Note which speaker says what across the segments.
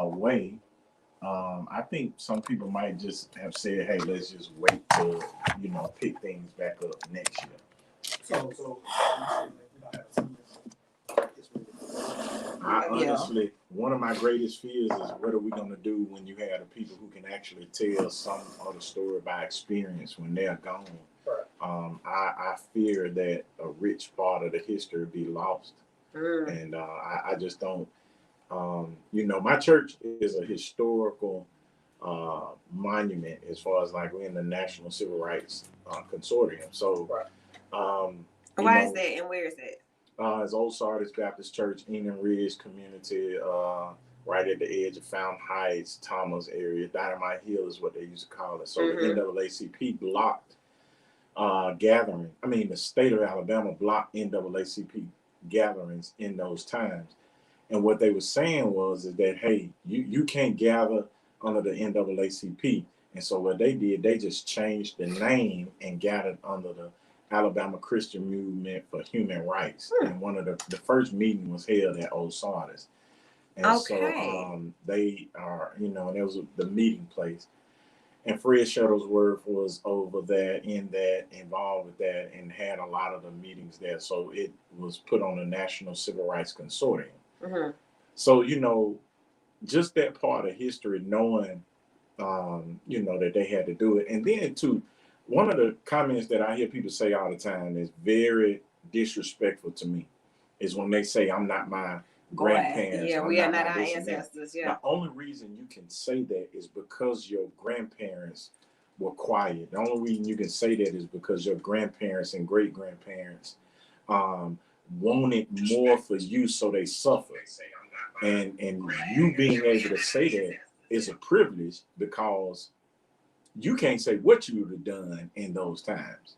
Speaker 1: way. I think some people might just have said, "Hey, let's just wait to, pick things back up next year."
Speaker 2: So
Speaker 1: I honestly, one of my greatest fears is what are we going to do when you have the people who can actually tell some of the story by experience when they're gone. I fear that a rich part of the history be lost, and I just don't. My church is a historical monument as far as like we're in the National Civil Rights Consortium. So,
Speaker 3: why is that and where is that?
Speaker 1: It's Old Sardis Baptist Church, Enum Ridge community, right at the edge of Fountain Heights, Thomas area. Dynamite Hill is what they used to call it. So the NAACP blocked the state of Alabama blocked NAACP gatherings in those times. And what they were saying was that, hey, you can't gather under the NAACP. And so what they did, they just changed the name and gathered under the Alabama Christian Movement for Human Rights. And one of the first meeting was held at Old Sardis. And so they are, and it was the meeting place. And Fred Shuttlesworth was over that, involved with that, and had a lot of the meetings there. So it was put on the National Civil Rights Consortium. So, just that part of history, knowing, that they had to do it. And then, too, one of the comments that I hear people say all the time is very disrespectful to me is when they say, I'm not my grandparents.
Speaker 3: Yeah, we are not our ancestors. Yeah.
Speaker 1: The only reason you can say that is because your grandparents were quiet. The only reason you can say that is because your grandparents and great-grandparents wanted more for you, so they suffered. And you being able to say that is a privilege because you can't say what you would have done in those times.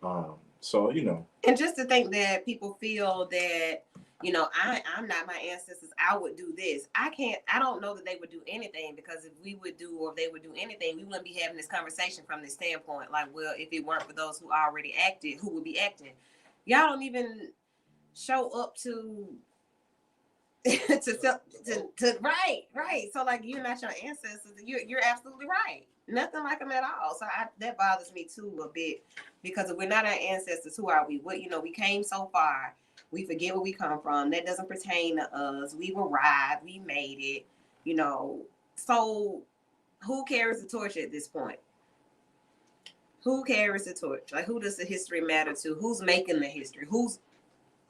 Speaker 3: And just to think that people feel that, I'm not my ancestors, I would do this. I don't know that they would do anything, because if we would do, or if they would do anything, we wouldn't be having this conversation from this standpoint. Like, well, if it weren't for those who already acted, who would be acting? Y'all don't even show up to right. So like, you're not your ancestors. You're absolutely right. Nothing like them at all. So that bothers me too a bit, because if we're not our ancestors, who are we? We came so far. We forget where we come from. That doesn't pertain to us. We've arrived. We made it. So who carries the torch at this point? Who carries the torch? Like, who does the history matter to? Who's making the history? Who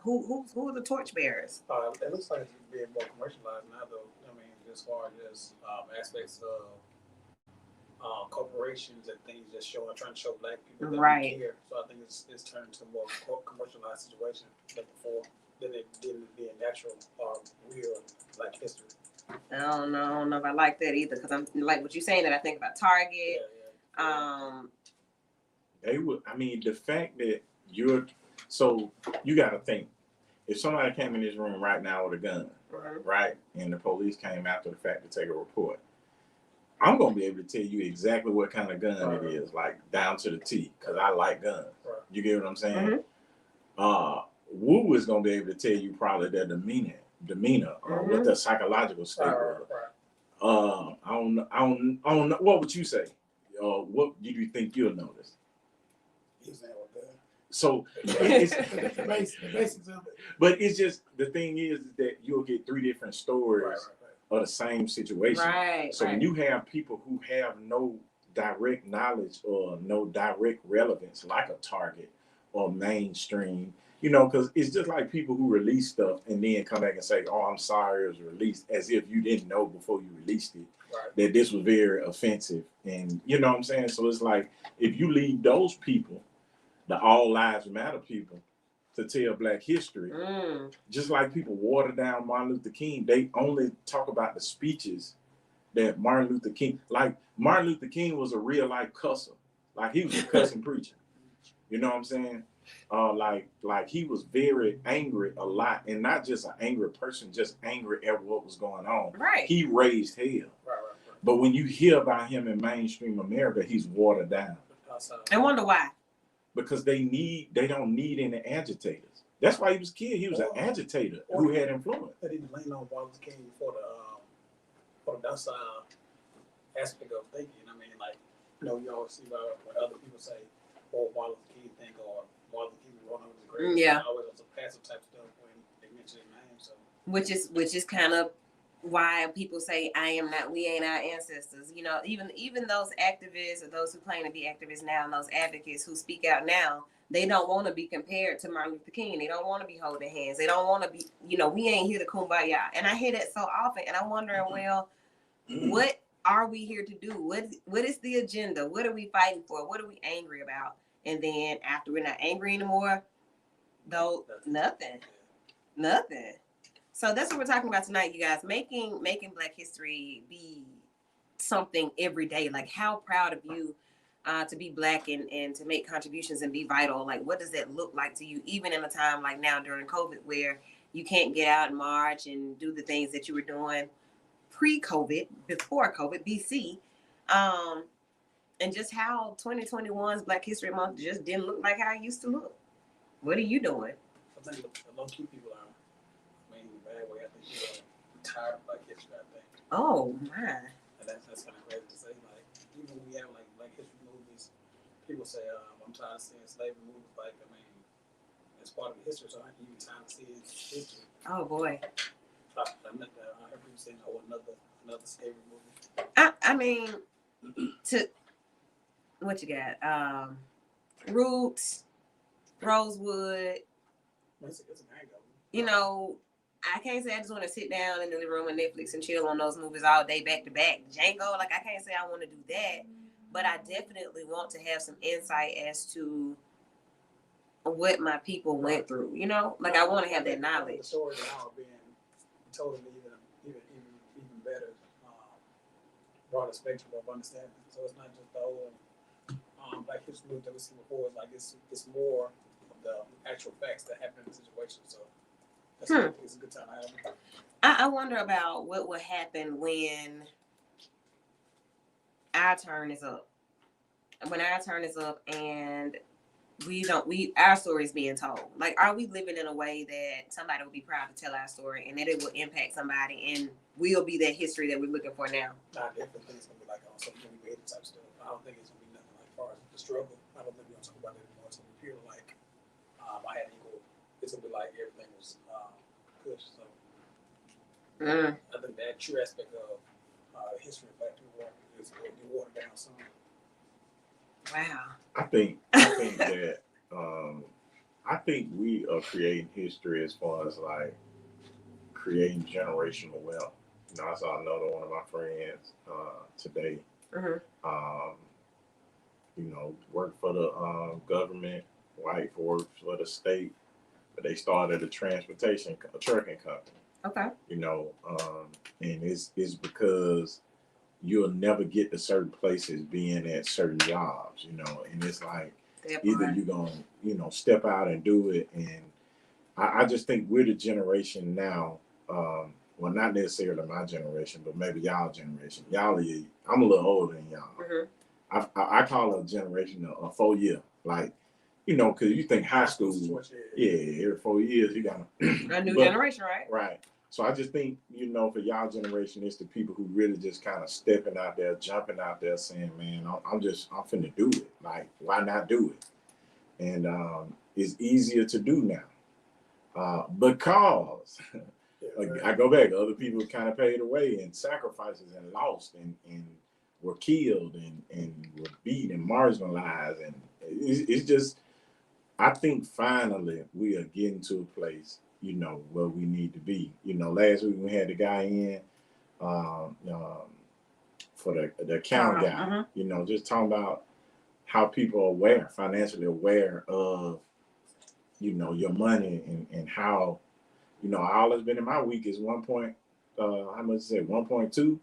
Speaker 3: are the torch bearers?
Speaker 2: It looks like it's being more commercialized now, though. I mean, as far as aspects of corporations and things just trying to show black people that they care. So I think it's turned to a more commercialized situation than it did being natural or real Black history.
Speaker 3: I don't know if I like that either, because I'm like what you're saying, that I think about Target.
Speaker 1: They would. I mean, the fact that you got to think, if somebody came in this room right now with a gun, right, and the police came after the fact to take a report, I'm going to be able to tell you exactly what kind of gun it is, like down to the T, because I like guns. You get what I'm saying? Woo is going to be able to tell you probably their demeanor, what their psychological state was. I don't know. What would you say? What do you think you'll notice? So it's the basics of it. But it's just, the thing is that you'll get three different stories of the same situation. So when you have people who have no direct knowledge or no direct relevance, like a Target or mainstream, because it's just like people who release stuff and then come back and say, oh, I'm sorry it was released, as if you didn't know before you released it that this was very offensive. And you know what I'm saying? So it's like, if you leave those people, the All Lives Matter people, to tell Black history, just like people water down Martin Luther King, they only talk about the speeches that Martin Luther King, like Martin Luther King was a real life cusser. Like, he was a cussing preacher. You know what I'm saying? Like he was very angry a lot, and not just an angry person, just angry at what was going on. He raised hell. But when you hear about him in mainstream America, he's watered down.
Speaker 3: I wonder why.
Speaker 1: Because they don't need any agitators. That's why he was killed. He was an agitator who had influence.
Speaker 2: They didn't lean on Martin Luther King for for the docile aspect of thinking. I mean, like, you know, you always see when other people say, "Oh, Martin Luther King think," or "Martin Luther King was one of the greatest."
Speaker 3: Yeah.
Speaker 2: Always was a passive type stuff when they mention his name. So,
Speaker 3: which is kind of why people say we ain't our ancestors. You know, even those activists or those who claim to be activists now and those advocates who speak out now, they don't want to be compared to Martin Luther King. They don't want to be holding hands. They don't want to be, you know, we ain't here to kumbaya. And I hear that so often, and I'm wondering, well, what are we here to do? What is the agenda? What are we fighting for? What are we angry about? And then after we're not angry anymore, though, nothing. So that's what we're talking about tonight, you guys. Making Black history be something every day. Like, how proud of you to be Black and to make contributions and be vital. Like, what does that look like to you, even in a time like now during COVID, where you can't get out and march and do the things that you were doing pre-COVID, before COVID, BC, and just how 2021's Black History Month just didn't look like how it used to look. What are you doing?
Speaker 2: I think the low-key people are, I mean, in a bad way, I think people are tired of Black history, I think.
Speaker 3: Oh, my.
Speaker 2: And that's kind of crazy to say. Like, even when we have, like, Black history movies, people say, I'm tired of seeing slavery movies. Like, I mean, it's part of the history, so I ain't even time to see history.
Speaker 3: Oh, boy.
Speaker 2: I heard people saying, another slavery movie.
Speaker 3: I mean, what you got? Roots, Rosewood.
Speaker 2: It's a gang of them.
Speaker 3: You know, I can't say I just want to sit down in the living room with Netflix and chill on those movies all day back to back. Django, like, I can't say I want to do that, but I definitely want to have some insight as to what my people went through. You know, like, I want to have that knowledge.
Speaker 2: The stories now are being told in even better, broader spectrum of understanding. So it's not just the whole Black history movie that we see before. It's like it's more of the actual facts that happen in the situation. So it's a good time to have.
Speaker 3: I wonder about what will happen when our turn is up. When our turn is up and our story is being told. Like, are we living in a way that somebody will be proud to tell our story and that it will impact somebody and will be that history that we're looking for now?
Speaker 2: I definitely think it's gonna be like some creative type stuff. I don't think it's gonna be nothing like far as the struggle. I don't think we're gonna talk about it anymore. It's gonna be pure like I had equal. It's gonna be like everything was good. So I think that true aspect of history of Black people is going to be watered down some.
Speaker 3: Wow.
Speaker 1: I think that I think we are creating history as far as like creating generational wealth. You know, I saw another one of my friends today. You know, worked for the government, white worked for the state, but they started a trucking company.
Speaker 3: Okay.
Speaker 1: You know, and it's because you'll never get to certain places being at certain jobs, you know, and it's like either you're going to, you know, step out and do it. And I just think we're the generation now, well, not necessarily my generation, but maybe y'all generation. I'm a little older than y'all. I call it a generation a 4 year, like, you know, because you think high school, every 4 years you got
Speaker 3: a new generation, right?
Speaker 1: Right. So I just think, you know, for y'all generation, it's the people who really just kind of stepping out there, jumping out there saying, man, I'm finna do it. Like, why not do it? And it's easier to do now. Because I go back, other people kind of paid away and sacrifices and lost and were killed and were beat and marginalized. And it's just, I think finally we are getting to a place, you know, where we need to be. You know, last week we had the guy in for the account guy, you know, just talking about how people are financially aware of, you know, your money and how, you know, all that's been in my week is how much is it, 1.2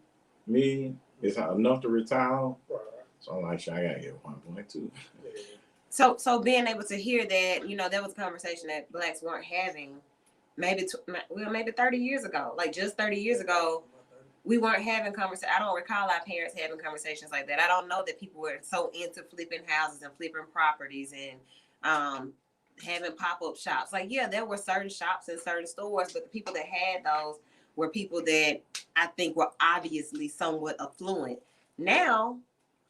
Speaker 1: million is enough to retire. So I'm like, I gotta get 1.2.
Speaker 3: So being able to hear that, you know, that was a conversation that Blacks weren't having maybe 30 years ago. Like, just 30 years ago, we weren't having conversations. I don't recall our parents having conversations like that. I don't know that people were so into flipping houses and flipping properties and having pop-up shops. Like, yeah, there were certain shops and certain stores, but the people that had those were people that I think were obviously somewhat affluent. Now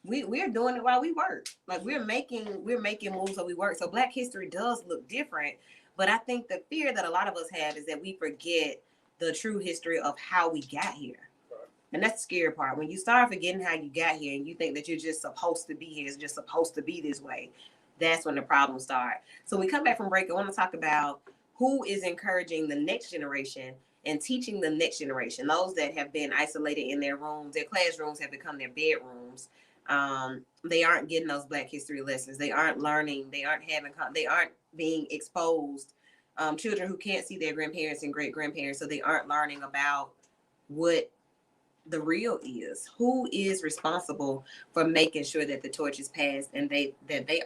Speaker 3: we're doing it while we work. Like we're making moves while we work. So Black history does look different. But I think the fear that a lot of us have is that we forget the true history of how we got here. And that's the scary part. When you start forgetting how you got here and you think that you're just supposed to be here, it's just supposed to be this way, that's when the problems start. So when we come back from break, I want to talk about who is encouraging the next generation and teaching the next generation, those that have been isolated in their rooms, their classrooms have become their bedrooms. They aren't getting those Black history lessons. They aren't learning. They aren't being exposed. Children who can't see their grandparents and great grandparents, so they aren't learning about what the real is. Who is responsible for making sure that the torch is passed and they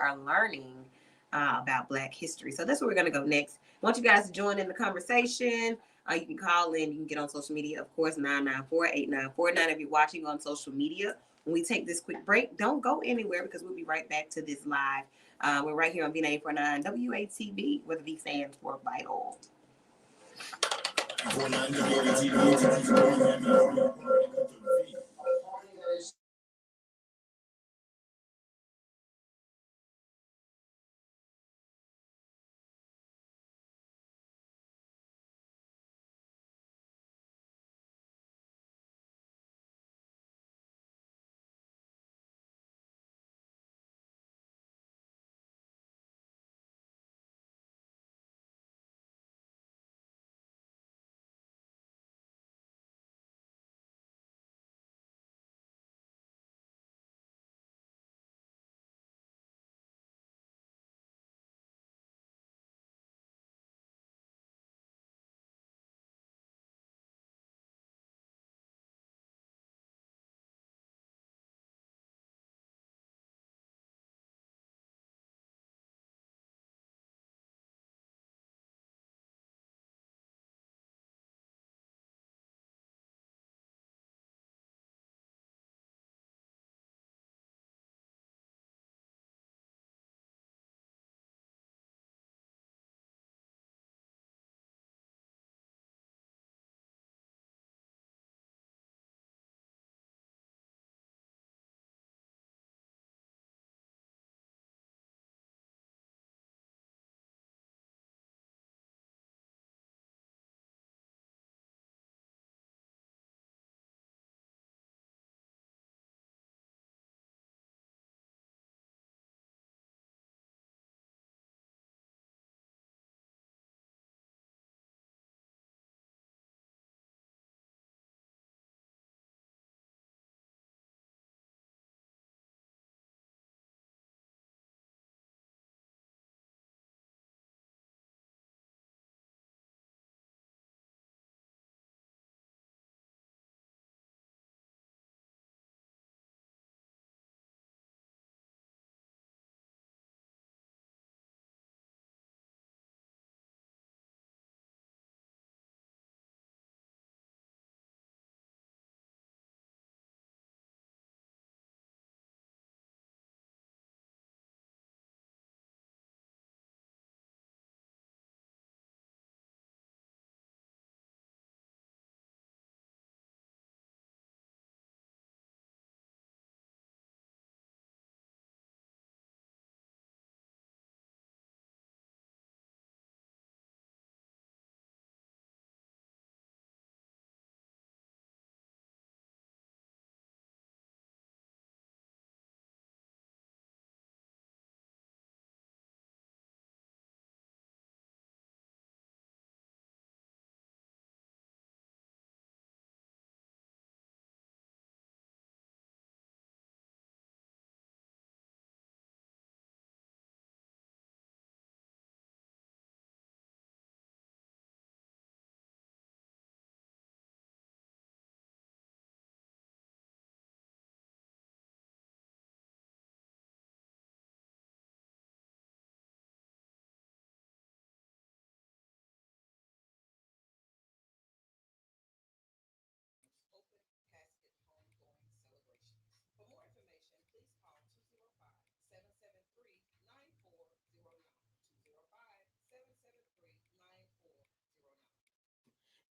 Speaker 3: are learning about Black history. So that's where we're going to go next. I want you guys to join in the conversation. You can call in. You can get on social media, of course, 994-8949 if you're watching on social media. When we take this quick break, don't go anywhere because we'll be right back to this live. We're right here on V94.9 WATV, where the V stands for Vital.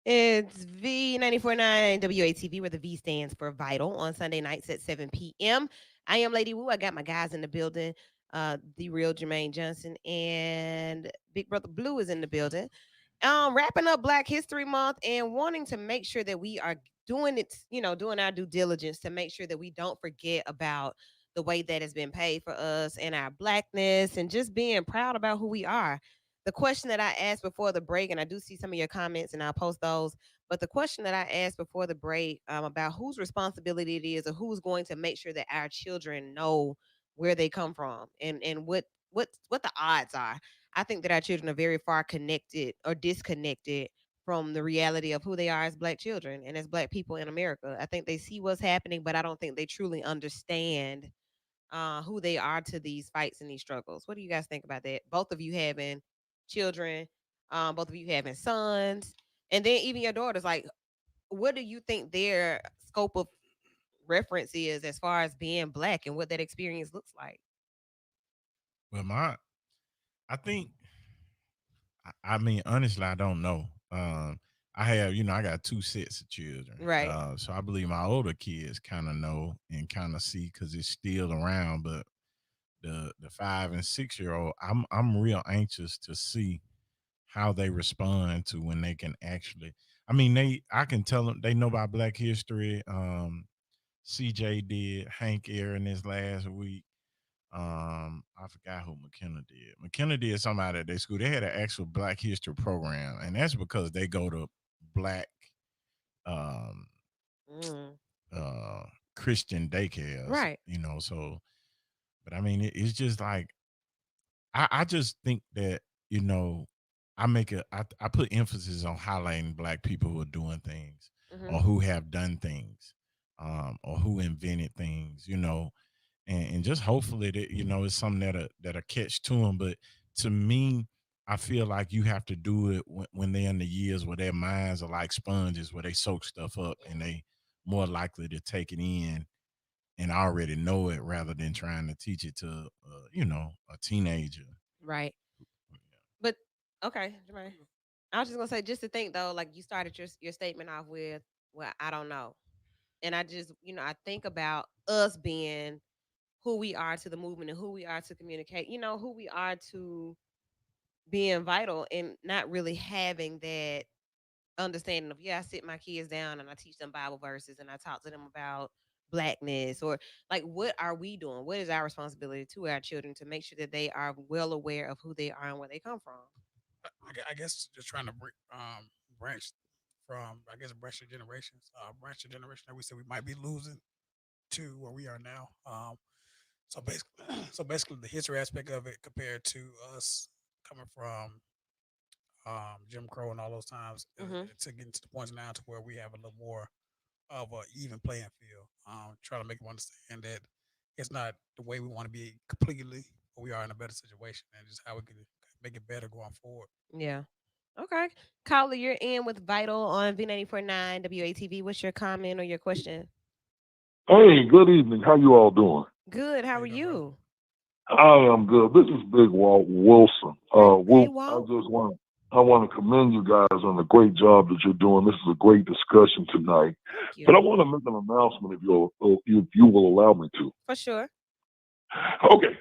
Speaker 3: It's V94.9 WATV, where the V stands for Vital, on Sunday nights at 7 p.m. I am Lady Wu. I got my guys in the building. The real Jermaine Johnson and Big Brother Blue is in the building. Wrapping up Black History Month and wanting to make sure that we are doing it, doing our due diligence to make sure that we don't forget about the way that has been paid for us and our blackness and just being proud about who we are. The question that I asked before the break, and I do see some of your comments and I'll post those, but the question that I asked before the break about whose responsibility it is or who's going to make sure that our children know where they come from and what the odds are. I think that our children are very far connected or disconnected from the reality of who they are as Black children and as Black people in America. I think they see what's happening, but I don't think they truly understand who they are to these fights and these struggles. What do you guys think about that? Both of you having children, both of you having sons, and then even your daughters. Like, what do you think their scope of reference is as far as being Black and what that experience looks like?
Speaker 4: Well, I think, I mean, honestly, I don't know. I have, I got two sets of children.
Speaker 3: Right.
Speaker 4: So I believe my older kids kind of know and kind of see because it's still around. But the 5 and 6 year old, I'm real anxious to see how they respond to when they can actually. I mean, I can tell them they know about Black History. CJ did, Hank Aaron this last week. I forgot who McKenna did. McKenna did somebody at their school. They had an actual Black History program, and that's because they go to Black um
Speaker 3: Mm.
Speaker 4: uh Christian daycares,
Speaker 3: Right.
Speaker 4: so but I mean it's just like I just think that, I put emphasis on highlighting Black people who are doing things
Speaker 3: Mm-hmm.
Speaker 4: or who have done things, or who invented things, and just hopefully that it's something that'll catch to them. But to me, I feel like you have to do it when they're in the years where their minds are like sponges, where they soak stuff up and they more likely to take it in and already know it rather than trying to teach it to a teenager.
Speaker 3: Right. But okay, Jermaine. I was just gonna say, just to think though, like you started your statement off with, well, I don't know. And I just, I think about us being who we are to the movement and who we are to communicate, who we are to being vital and not really having that understanding of, yeah, I sit my kids down and I teach them Bible verses and I talk to them about blackness or like what are we doing? What is our responsibility to our children to make sure that they are well aware of who they are and where they come from?
Speaker 2: I guess just trying to branch from, I guess, branch the generation that we said we might be losing to where we are now. So basically, the history aspect of it compared to us coming from Jim Crow and all those times,
Speaker 3: Mm-hmm.
Speaker 2: to getting to the point now to where we have a little more of a even playing field. Trying to make them understand that it's not the way we want to be completely, but we are in a better situation, and just how we can make it better going forward.
Speaker 3: Yeah. Okay. Caller, you're in with Vital on V94.9 WATV. What's your comment or your question?
Speaker 5: Hey, good evening. How you all doing?
Speaker 3: Good. How
Speaker 2: How
Speaker 3: are
Speaker 2: you doing, brother?
Speaker 3: you?
Speaker 5: I am good. This is Big Walt Wilson.
Speaker 3: Hey,
Speaker 5: Walt,
Speaker 3: Walt.
Speaker 5: I want to commend you guys on the great job that you're doing. This is a great discussion tonight.
Speaker 3: Thank
Speaker 5: But I
Speaker 3: you.
Speaker 5: want to make an announcement if you will allow me to.
Speaker 3: For sure.
Speaker 5: Okay.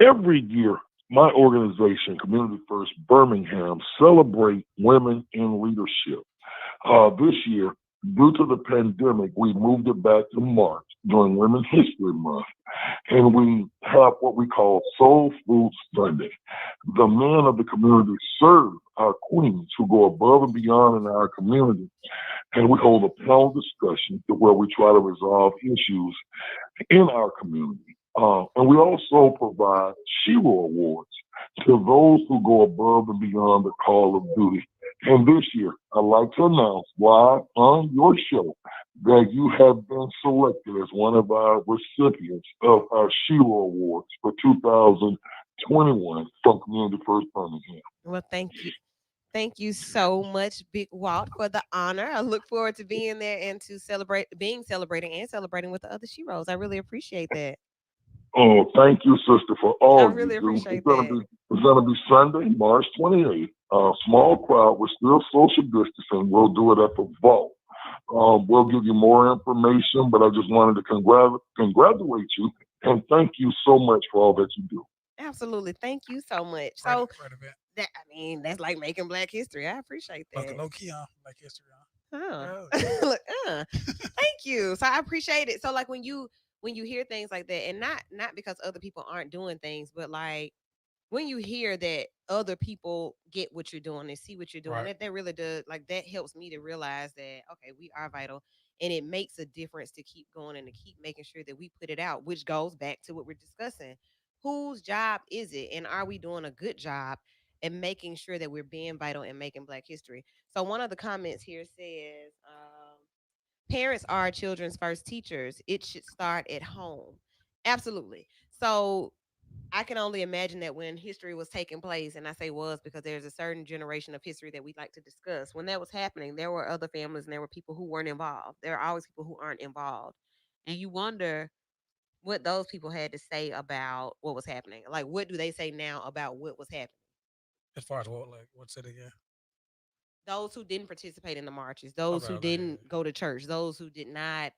Speaker 5: Every year, my organization, Community First Birmingham, celebrate women in leadership. This year, due to the pandemic, we moved it back to March during Women's History Month, and we have what we call Soul Food Sunday. The men of the community serve our queens who go above and beyond in our community, and we hold a panel discussion where we try to resolve issues in our community. And we also provide Shiro Awards to those who go above and beyond the call of duty. And this year, I'd like to announce live on your show that you have been selected as one of our recipients of our Shiro Awards for 2021 from Community First Birmingham.
Speaker 3: Well, thank you. Thank you so much, Big Walt, for the honor. I look forward to being there and to being celebrating and celebrating with the other Sheroes. I really appreciate that.
Speaker 5: Oh, thank you, sister, for
Speaker 3: I
Speaker 5: all you
Speaker 3: really
Speaker 5: do.
Speaker 3: appreciate that.
Speaker 5: It's gonna be Sunday, March 28th. Small crowd. We're still social distancing. We'll do it at the vault. We'll give you more information, but I just wanted to congratulate you and thank you so much for all that you do.
Speaker 3: Absolutely. Thank you so much.
Speaker 2: Right,
Speaker 3: So
Speaker 2: right event.
Speaker 3: that I mean, that's like making Black history. I appreciate that.
Speaker 2: Low key, huh? Like history, huh?
Speaker 3: Huh.
Speaker 2: Oh,
Speaker 3: Look, thank you. So I appreciate it. So like when you hear things like that, and not because other people aren't doing things, but like when you hear that other people get what you're doing and see what you're doing,
Speaker 2: right.
Speaker 3: that really does, like, that helps me to realize that okay, we are vital, and it makes a difference to keep going and to keep making sure that we put it out, which goes back to what we're discussing. Whose job is it, and are we doing a good job and making sure that we're being vital and making Black history? So one of the comments here says, parents are children's first teachers. It should start at home. Absolutely. So I can only imagine that when history was taking place, and I say was because there's a certain generation of history that we like to discuss. When that was happening, there were other families and there were people who weren't involved. There are always people who aren't involved. And you wonder what those people had to say about what was happening. Like, what do they say now about what was happening?
Speaker 2: As far as what, like, what's it again?
Speaker 3: Those who didn't participate in the marches, those
Speaker 2: Okay,
Speaker 3: who
Speaker 2: okay, yeah,
Speaker 3: didn't go to church, those who did not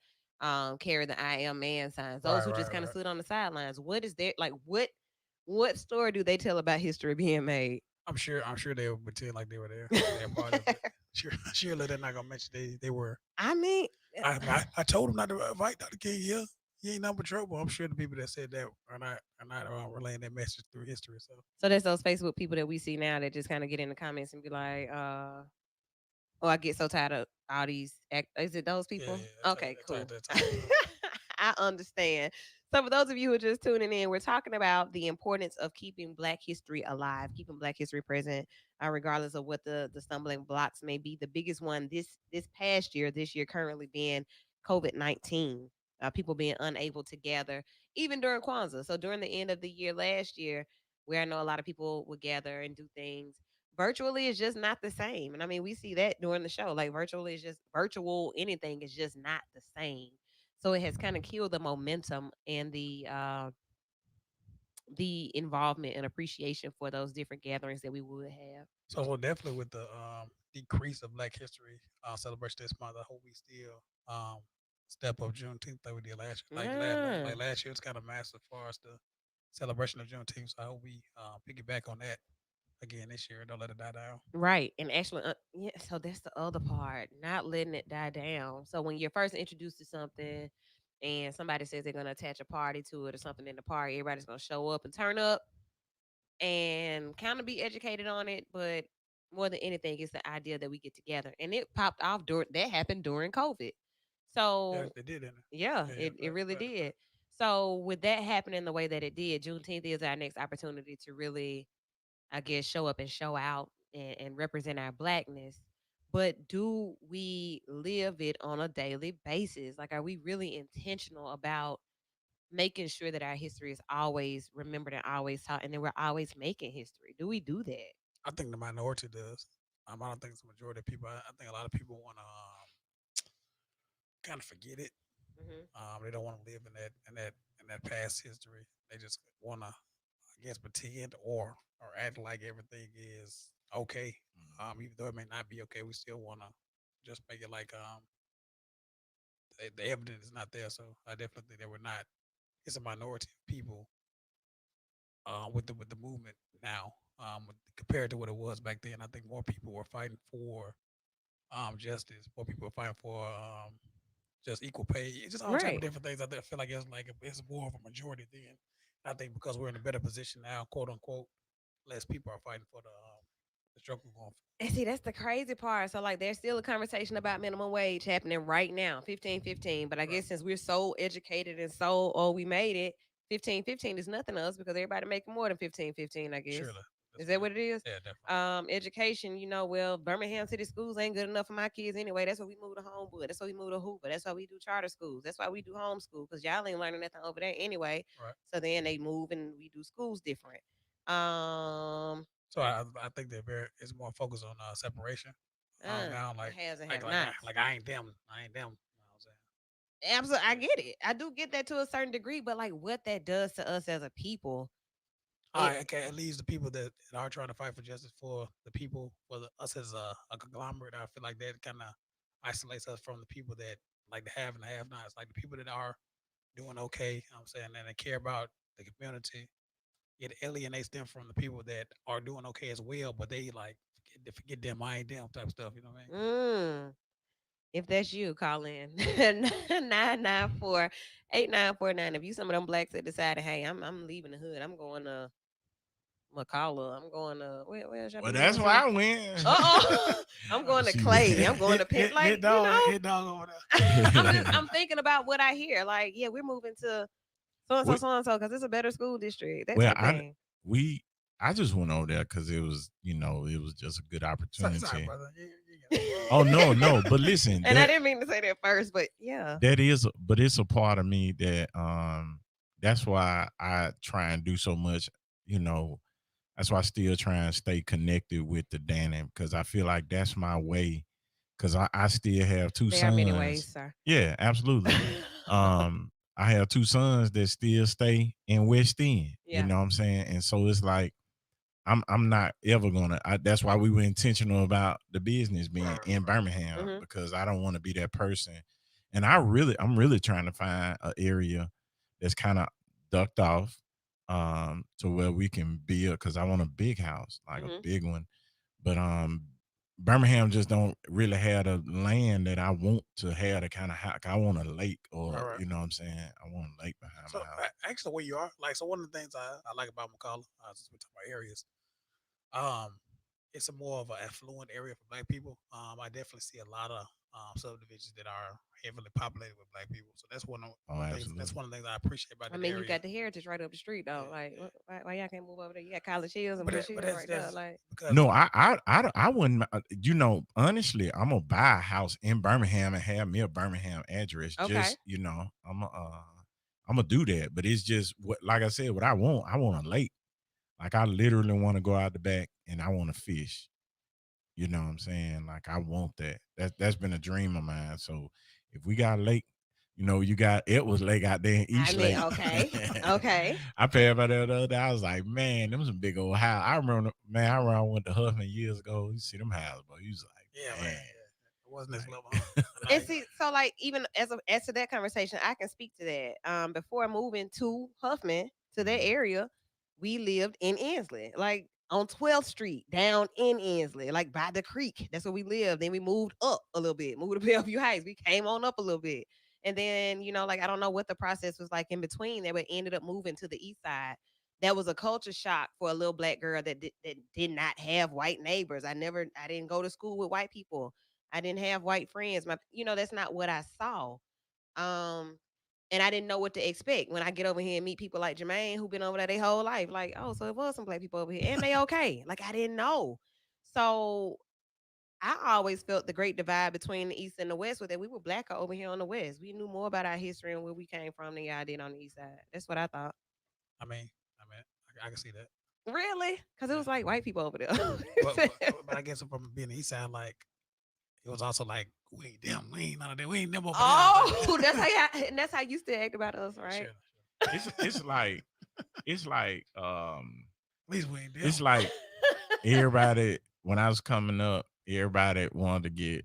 Speaker 3: carry the I am man signs,
Speaker 2: yeah.
Speaker 3: those
Speaker 2: Right,
Speaker 3: who just
Speaker 2: right,
Speaker 3: kind of
Speaker 2: right.
Speaker 3: stood on the sidelines. What is there, like, what story do they tell about history being made?
Speaker 2: I'm sure they would pretend like they were there. They're part of it. Sure, surely they're not gonna mention they were.
Speaker 3: I mean,
Speaker 2: I told him not to invite Dr. King here. He ain't nothing but trouble. I'm sure the people that said that are not relaying that message through history. So
Speaker 3: so there's those Facebook people that we see now that just kind of get in the comments and be like, "Oh, I get so tired of all these." Is it those
Speaker 2: yeah,
Speaker 3: people?
Speaker 2: yeah,
Speaker 3: Okay, cool.
Speaker 2: that type of stuff.
Speaker 3: I understand. So, for those of you who are just tuning in, we're talking about the importance of keeping Black history alive, keeping Black history present, regardless of what the stumbling blocks may be. The biggest one this past year, this year currently being COVID-19, people being unable to gather, even during Kwanzaa. So, during the end of the year last year, where I know a lot of people would gather and do things virtually is just not the same. And I mean, we see that during the show. Like virtually is just virtual, anything is just not the same. So it has kind of killed the momentum and the involvement and appreciation for those different gatherings that we would have.
Speaker 2: So definitely with the decrease of Black History celebration this month, I hope we still step up Juneteenth like we did last year.
Speaker 3: Mm.
Speaker 2: Like last year, it's kind of massive as far as the celebration of Juneteenth. So I hope we piggyback on that again this year. Don't let it die down.
Speaker 3: Right. And actually, yeah, so that's the other part, not letting it die down. So when you're first introduced to something and somebody says they're going to attach a party to it or something in the party, everybody's going to show up and turn up and kind of be educated on it. But more than anything, it's the idea that we get together. And it popped off during that happened during COVID.
Speaker 2: Yeah,
Speaker 3: So
Speaker 2: they did, didn't
Speaker 3: yeah,
Speaker 2: they? Yeah,
Speaker 3: it really
Speaker 2: right.
Speaker 3: did. So with that happening the way that it did, Juneteenth is our next opportunity to really, I guess, show up and show out and represent our blackness. But do we live it on a daily basis? Like, are we really intentional about making sure that our history is always remembered and always taught, and that we're always making history? Do we do that?
Speaker 2: I think the minority does. I don't think it's the majority of people. I think a lot of people want to kind of forget it.
Speaker 3: Hmm.
Speaker 2: They don't want to live in that past history. They just want to, I guess, pretend or act like everything is okay. Even though it may not be okay, we still want to just make it like the evidence is not there. So I definitely think that we're not. It's a minority of people with the movement now compared to what it was back then. I think more people were fighting for justice. More people were fighting for just equal pay. It's just all type of
Speaker 3: Right.
Speaker 2: different things. I feel like it's more of a majority then. I think because we're in a better position now, quote unquote, less people are fighting for the struggle going.
Speaker 3: And see, that's the crazy part. So, like, there's still a conversation about minimum wage happening right now, 15.15. But I
Speaker 2: Right.
Speaker 3: guess since we're so educated and so, oh, we made it, 15.15 is nothing to us because everybody making more than 15.15, I guess.
Speaker 2: Surely.
Speaker 3: Is
Speaker 2: That's
Speaker 3: that
Speaker 2: right.
Speaker 3: what it is?
Speaker 2: Yeah, definitely.
Speaker 3: Education, well, Birmingham City schools ain't good enough for my kids anyway. That's why we moved to Homewood. That's why we moved to Hoover. That's why we do charter schools. That's why we do homeschool because y'all ain't learning nothing over there anyway.
Speaker 2: Right.
Speaker 3: So then they move and we do schools different. Um,
Speaker 2: So I think that it's more focused on separation. Now
Speaker 3: the
Speaker 2: like
Speaker 3: has and
Speaker 2: like
Speaker 3: have
Speaker 2: like I,
Speaker 3: nots.
Speaker 2: like I ain't them. I ain't them. You know what I'm saying?
Speaker 3: Absolutely, I get it. I do get that to a certain degree, but like what that does to us as a people,
Speaker 2: All right, okay. At least the people that are trying to fight for justice for the people, for us as a conglomerate, I feel like that kind of isolates us from the people that like the have and the have nots, like the people that are doing okay. You know what I'm saying, and they care about the community. It alienates them from the people that are doing okay as well, but they like forget them, I ain't them type stuff. You know what I mean?
Speaker 3: if that's you, call in 994-8949. If you some of them blacks that decided, hey, I'm leaving the hood. I'm going to McCalla. I'm going to where's y'all
Speaker 4: Well,
Speaker 3: be
Speaker 4: that's
Speaker 3: going
Speaker 4: why
Speaker 3: to?
Speaker 4: I went.
Speaker 3: I'm going to
Speaker 4: She
Speaker 3: Clay.
Speaker 4: went.
Speaker 3: I'm going to Penn. Like,
Speaker 2: Hit dog over
Speaker 3: I'm thinking about what I hear. Like, yeah, we're moving to so and so because it's a better school district. That
Speaker 4: Well,
Speaker 3: type thing.
Speaker 4: I just went over there because it was, it was just a good
Speaker 2: there. Sorry,
Speaker 4: opportunity.
Speaker 2: brother.
Speaker 4: Oh no, but listen,
Speaker 3: And I didn't mean to say that first, but yeah.
Speaker 4: but it's a part of me that that's why I try and do so much, you know, that's why I still try and stay connected with the Danny because I feel like that's my way because I still have two
Speaker 3: There are many ways,
Speaker 4: sons.
Speaker 3: sir.
Speaker 4: Yeah, absolutely. I have two sons that still stay in West End. You
Speaker 3: Yeah.
Speaker 4: know what I'm saying? And so it's like I'm not ever gonna. That's why we were intentional about the business being in Birmingham because I don't want to be that person. And I'm really trying to find an area that's kind of ducked off, to where we can build. Because I want a big house, like a big one. But Birmingham just don't really have the land that I want to have the kind of house. I want a lake, or you know what I'm saying. I want a lake behind my house.
Speaker 2: Actually, where you are, like, so one of the things I like about McCalla, since we talk about areas, it's a more of an affluent area for Black people. I definitely see a lot of subdivisions that are heavily populated with Black people. So that's one things. That's one of the things I appreciate about that area.
Speaker 3: You got the heritage right up the street, though. Like, why y'all can't move over there? You got College Hills and Bush Hills right there. Like,
Speaker 4: no, I wouldn't. Honestly, I'm gonna buy a house in Birmingham and have me a Birmingham address.
Speaker 3: Okay.
Speaker 4: Just I'm gonna do that. But it's just like I said, what I want a lake. Like I literally want to go out the back and I want to fish. You know what I'm saying? Like I want that. That's been a dream of mine. So if we got a lake, you got Edwards Lake out there in East Lake.
Speaker 3: Okay.
Speaker 4: I passed by there the other day. I was like, man, them some big old house. I remember I went to Huffman years ago. You see them houses, but you was like, man.
Speaker 2: It wasn't this level.
Speaker 3: And see, so like even as to that conversation, I can speak to that. Before moving to Huffman to that area, we lived in Ensley, like on 12th Street, down in Ensley, like by the creek. That's where we lived. Then we moved up a little bit, moved to Bellevue Heights. We came on up a little bit. And then, like I don't know what the process was like in between there, but ended up moving to the east side. That was a culture shock for a little Black girl that did not have white neighbors. I didn't go to school with white people. I didn't have white friends. That's not what I saw. Um, and I didn't know what to expect when I get over here and meet people like Jermaine who've been over there their whole life. Like, oh, so it was some Black people over here, and they okay. Like I didn't know. So I always felt the great divide between the East and the West was that we were Blacker over here on the West. We knew more about our history and where we came from than y'all did on the East side. That's what I thought.
Speaker 2: I mean, I can see that.
Speaker 3: Really? Because it was like white people over there.
Speaker 2: but I guess from being the East side, like it was also like we ain't none of that. We ain't them over
Speaker 3: there. That's how you still act about us, right?
Speaker 2: Sure.
Speaker 4: It's like
Speaker 2: at least we ain't them.
Speaker 4: It's like everybody when I was coming up, everybody wanted to get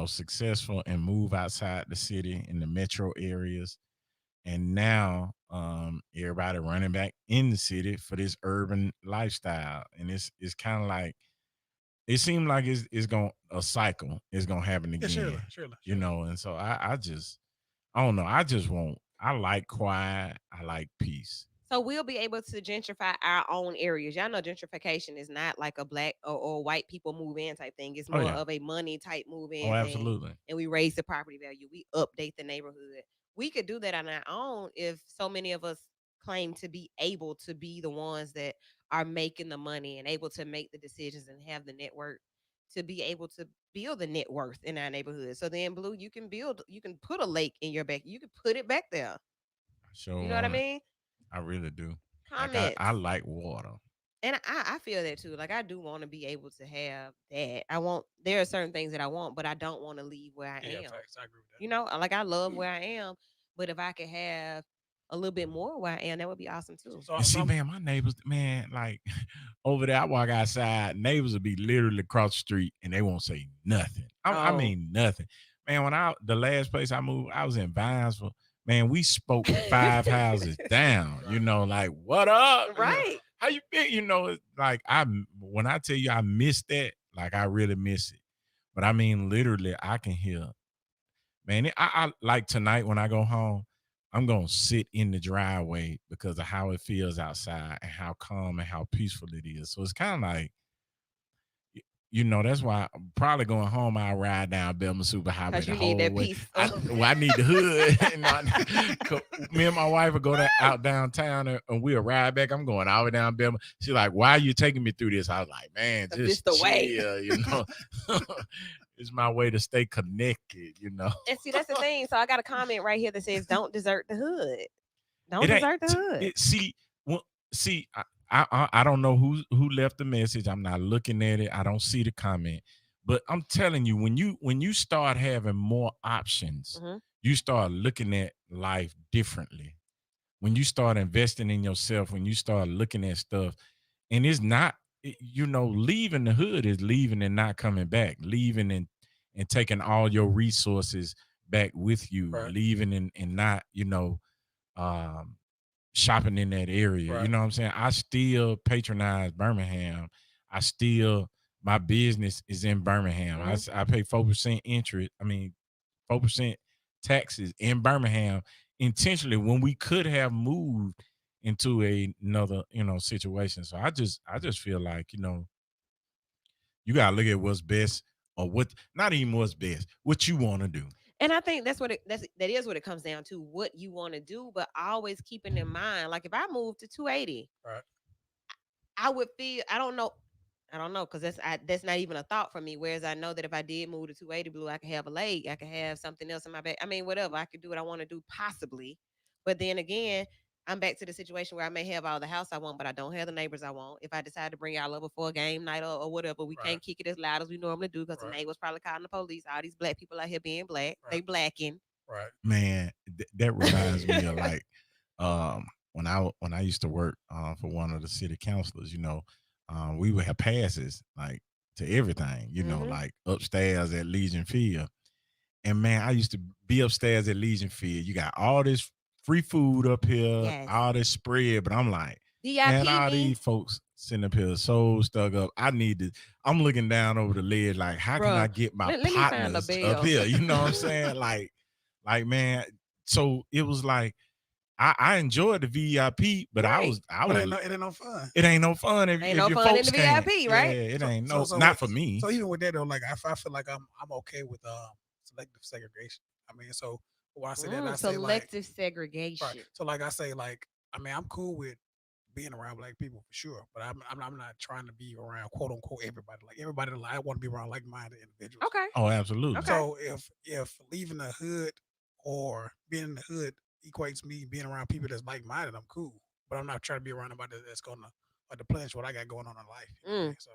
Speaker 4: successful and move outside the city in the metro areas, and now everybody running back in the city for this urban lifestyle, and it's kind of like it seemed like it's going a cycle is gonna happen again.
Speaker 2: Surely.
Speaker 4: And so I don't know. I like quiet. I like peace.
Speaker 3: So we'll be able to gentrify our own areas. Y'all know gentrification is not like a Black or white people move in type thing. It's more of a money type move in.
Speaker 4: Oh, absolutely.
Speaker 3: And we raise the property value. We update the neighborhood. We could do that on our own if so many of us claim to be able to be the ones that are making the money and able to make the decisions and have the network to be able to build the net worth in our neighborhood. So then, Blue, you can put a lake in your back. You can put it back there.
Speaker 4: Sure.
Speaker 3: You know what I mean?
Speaker 4: I really do.
Speaker 3: Comment.
Speaker 4: I like water.
Speaker 3: And I feel that too. Like I do want to be able to have that. There are certain things that I want, but I don't want to leave where I am.
Speaker 2: Facts. I agree with that.
Speaker 3: You know, like I love where I am, but if I could have a little bit more where I am, that would be awesome too.
Speaker 4: And see, man, my neighbors, man, like over there, I walk outside, neighbors will be literally across the street and they won't say nothing. I mean, nothing. Man, the last place I moved, I was in Vinesville. Man, we spoke 5 houses down, you know, like, what up?
Speaker 3: Right.
Speaker 4: You know, how you been? You know, it's like when I tell you I miss that, like I really miss it. But I mean, literally, I can hear, man, I like tonight when I go home, I'm going to sit in the driveway because of how it feels outside and how calm and how peaceful it is. So it's kind of like, you know, that's why I'm probably going home. I'll ride down Belma Superhighway the whole way. I need the hood. Me and my wife will go out downtown and we'll ride back. I'm going all the way down Belma. She's like, why are you taking me through this? I was like, man, just
Speaker 3: the
Speaker 4: chill,
Speaker 3: way.
Speaker 4: You know. It's my way to stay connected, you know.
Speaker 3: And see, that's the thing. So I got a comment right here that says, "Don't desert the hood. Don't desert the hood."
Speaker 4: I don't know who left the message. I'm not looking at it. I don't see the comment. But I'm telling you, when you start having more options, you start looking at life differently. When you start investing in yourself, when you start looking at stuff, and it's not, you know, leaving the hood is leaving and not coming back, leaving and taking all your resources back with you, leaving and not, you know, shopping in that area. You know what I'm saying? I still patronize Birmingham. My business is in Birmingham. I pay 4% interest. 4% taxes in Birmingham intentionally when we could have moved into another, you know, situation. So I just feel like, you know, you gotta look at what's best or not even what's best, what you want to do.
Speaker 3: And I think that is what it comes down to, what you want to do, but always keeping in mind, like if I move to 280, I would feel, I don't know, because that's not even a thought for me. Whereas I know that if I did move to 280 Blue, I could have a leg, I could have something else in my back. I mean, whatever, I could do what I want to do, possibly. But then again, I'm back to the situation where I may have all the house I want, but I don't have the neighbors I want. If I decide to bring y'all over for a game night or whatever, we can't kick it as loud as we normally do because the neighbors probably calling the police. All these black people out here being black, they blacking.
Speaker 4: Man, that reminds me of like when I used to work for one of the city councilors, you know, we would have passes like to everything, you know, like upstairs at Legion Field. And man, I used to be upstairs at Legion Field. You got all this free food up here, all this spread, but I'm like, man, all these folks sitting up here so stuck up. I'm looking down over the lid like, how can I get my partners up here? You know what I'm saying? Like, man, so it was like, I enjoyed the VIP, but I was
Speaker 2: it ain't no fun.
Speaker 4: It ain't no fun if your folks
Speaker 3: in the VIP, right?
Speaker 4: Yeah, it ain't not for me.
Speaker 2: So even with that though, like I feel like I'm okay with selective segregation. I mean, so when I say that, I say
Speaker 3: selective segregation.
Speaker 2: Right. So like I say, like I mean, I'm cool with being around black people for sure, but I'm not trying to be around quote unquote everybody. Like everybody, I want to be around like-minded individuals.
Speaker 3: Okay.
Speaker 4: Oh, absolutely.
Speaker 3: Okay.
Speaker 2: So if leaving the hood or being in the hood equates me being around people that's like-minded, I'm cool. But I'm not trying to be around anybody that's gonna deplenish what I got going on in life. You know, so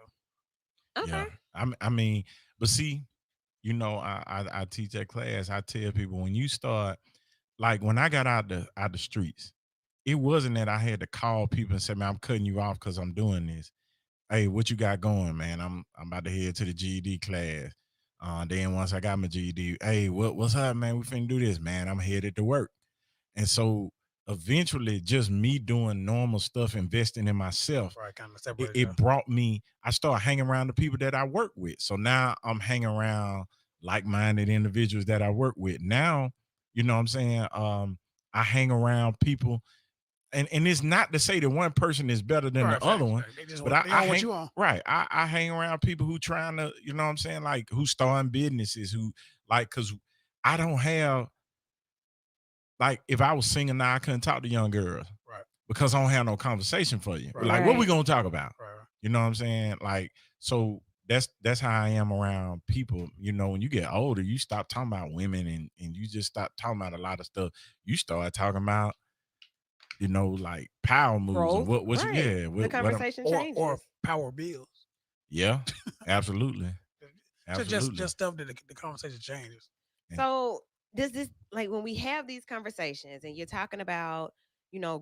Speaker 3: okay.
Speaker 4: Yeah. I mean, but see, you know, I teach that class. I tell people when you start, like when I got out the streets, it wasn't that I had to call people and say, man, I'm cutting you off because I'm doing this. Hey, what you got going, man? I'm about to head to the GED class. Then once I got my GED, hey, what's up, man? We finna do this, man. I'm headed to work. And so eventually just me doing normal stuff, investing in myself,
Speaker 2: kind of separated.
Speaker 4: It brought me, I started hanging around the people that I work with. So now I'm hanging around like-minded individuals that I work with. Now, you know what I'm saying? I hang around people, and it's not to say that one person is better than the other one, but I hang around people who trying to, you know what I'm saying? Like who starting businesses, who like, cause I don't have, like if I was single now, I couldn't talk to young girls.
Speaker 2: Right.
Speaker 4: Because I don't have no conversation for you.
Speaker 2: Right.
Speaker 4: Like, what we gonna talk about?
Speaker 2: Right.
Speaker 4: You know what I'm saying? Like, so that's how I am around people. You know, when you get older, you stop talking about women and you just stop talking about a lot of stuff. You start talking about like power moves and
Speaker 3: Growth,
Speaker 4: what
Speaker 3: right.
Speaker 4: yeah,
Speaker 3: The conversation changes.
Speaker 2: or power bills.
Speaker 4: yeah, absolutely.
Speaker 2: Just stuff that the conversation changes.
Speaker 3: So does this, like, when we have these conversations and you're talking about,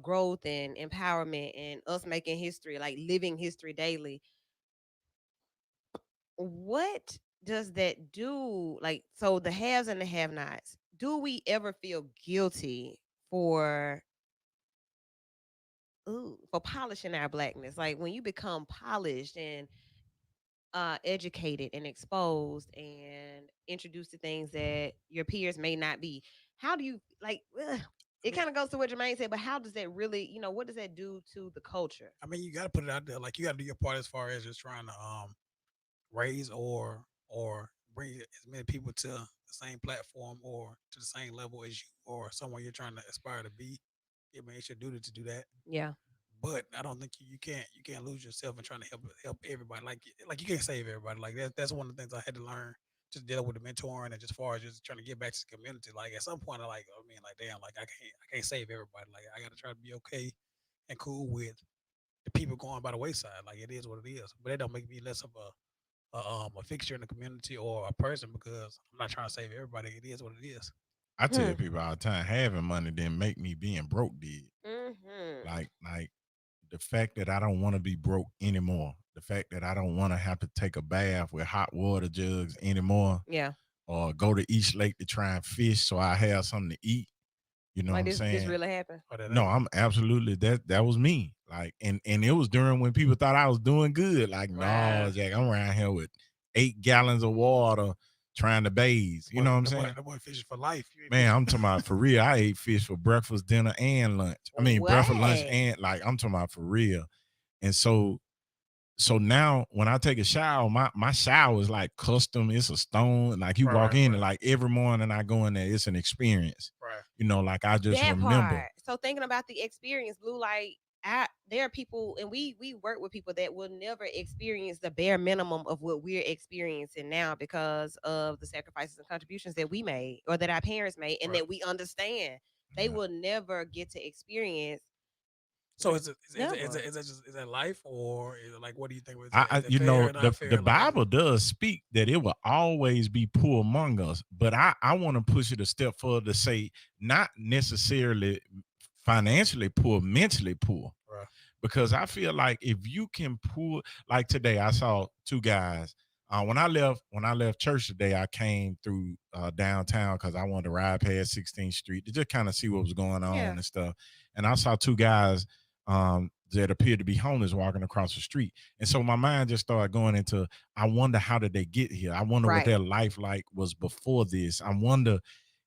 Speaker 3: growth and empowerment and us making history, like living history daily, what does that do? Like, so the haves and the have-nots, do we ever feel guilty for for polishing our blackness? Like, when you become polished and educated and exposed and introduced to things that your peers may not be, how do you, like, it kind of goes to what Jermaine said, but how does that really, what does that do to the culture?
Speaker 2: I mean, you got to put it out there. Like, you got to do your part as far as just trying to raise or bring as many people to the same platform or to the same level as you or someone you're trying to aspire to be. I mean, it's your duty to do that.
Speaker 3: Yeah.
Speaker 2: But I don't think you can't lose yourself in trying to help everybody. Like you can't save everybody. Like that's one of the things I had to learn, just dealing with the mentoring and just far as just trying to get back to the community. Like at some point, like damn, like I can't save everybody. Like I got to try to be okay and cool with the people going by the wayside. Like it is what it is. But that don't make me less of a fixture in the community or a person because I'm not trying to save everybody. It is what it is.
Speaker 4: I tell people all the time, having money didn't make me being broke did. Like the fact that I don't want to be broke anymore, the fact that I don't want to have to take a bath with hot water jugs anymore,
Speaker 3: Yeah.
Speaker 4: or go to East Lake to try and fish so I have something to eat. You know
Speaker 3: like
Speaker 4: what I'm saying?
Speaker 3: This really happened?
Speaker 4: No, I'm absolutely that was me. Like, and it was during when people thought I was doing good. Like,
Speaker 3: Wow.
Speaker 4: no, Jack, I'm around here with 8 gallons of water trying to bathe. You know what I'm saying?
Speaker 2: That boy fishing for life.
Speaker 4: Man, I'm talking about for real. I ate fish for breakfast, dinner, and lunch. I mean, breakfast, lunch, and like I'm talking about for real. And so now when I take a shower, my shower is like custom. It's a stone. Like you walk in and like every morning I go in there, it's an experience.
Speaker 2: Right.
Speaker 4: Like I just
Speaker 3: that
Speaker 4: remember.
Speaker 3: Part. So thinking about the experience, Blue, like there are people, and we work with people that will never experience the bare minimum of what we're experiencing now because of the sacrifices and contributions that we made or that our parents made and that we understand. They will never get to experience.
Speaker 2: So is that life or is it like, what do you think?
Speaker 4: The Bible does speak that it will always be poor among us, but I want to push it a step further to say not necessarily financially poor, mentally poor.
Speaker 2: Right.
Speaker 4: Because I feel like if you can pull, like today I saw 2 guys. When I left church today, I came through downtown because I wanted to ride past 16th Street to just kind of see what was going on and stuff. And I saw 2 guys that appeared to be homeless walking across the street. And so my mind just started going into, I wonder how did they get here? I wonder what their life like was before this. I wonder,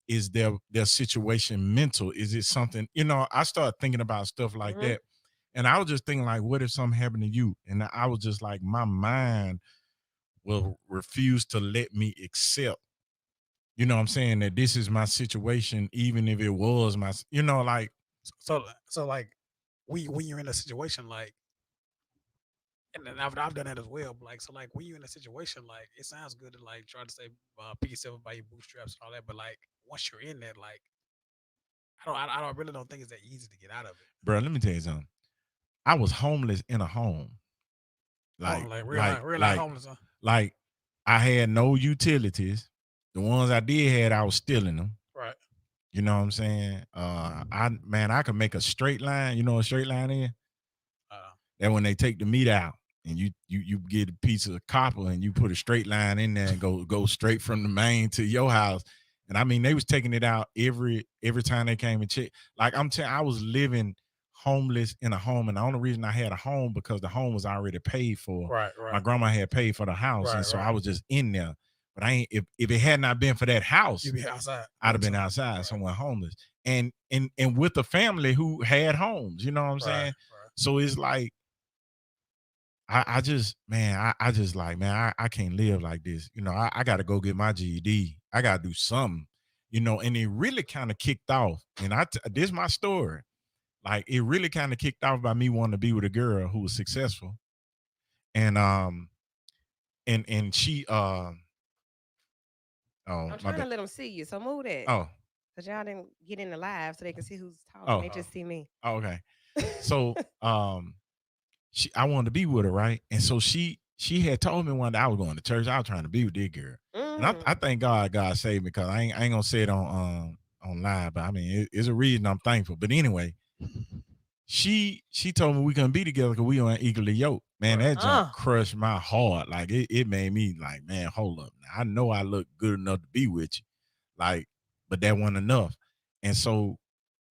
Speaker 4: is their situation mental? Is it something, I started thinking about stuff like that. And I was just thinking, like, what if something happened to you? And I was just like, my mind will refuse to let me accept, you know what I'm saying, that this is my situation, even if it was my, like.
Speaker 2: So like, when you're in a situation like, and then I've done that as well. But like, so like when you're in a situation like, it sounds good to like try to say pick yourself up by your bootstraps and all that. But like once you're in that, like, I really don't think it's that easy to get out of it.
Speaker 4: Bro, let me tell you something. I was homeless in a home. Like
Speaker 2: real life homeless. Huh?
Speaker 4: Like I had no utilities. The ones I did had, I was stealing them.
Speaker 2: Right.
Speaker 4: You know what I'm saying? I could make a straight line. You know what a straight line is? That when they take the meat out and you get a piece of copper and you put a straight line in there and go straight from the main to your house. And I mean, they was taking it out every time they came and checked. Like I was living homeless in a home, and the only reason I had a home because the home was already paid for.
Speaker 2: Right.
Speaker 4: My grandma had paid for the house, and so I was just in there. But I ain't. If it had not been for that house,
Speaker 2: you'd be outside.
Speaker 4: I'd have been outside somewhere homeless, and with a family who had homes. You know what I'm saying?
Speaker 2: Right.
Speaker 4: So it's like, I just I can't live like this. I got to go get my GED. I got to do something. And it really kind of kicked off. And this is my story. Like, it really kind of kicked off by me wanting to be with a girl who was successful. And she
Speaker 3: I'm trying to let them see you, so move that.
Speaker 4: Oh,
Speaker 3: Cause y'all didn't get in the live so they can see who's talking.
Speaker 4: Oh,
Speaker 3: They just see me.
Speaker 4: okay. So I wanted to be with her, right? And so she had told me one day I was going to church. I was trying to be with this girl, and I thank God saved me because I ain't gonna say it on live, but I mean it's a reason I'm thankful. But anyway, she told me we couldn't be together because we on equally yoked. Man, that junk crushed my heart. Like it made me like, man, hold up. Now, I know I look good enough to be with you, like, but that wasn't enough. And so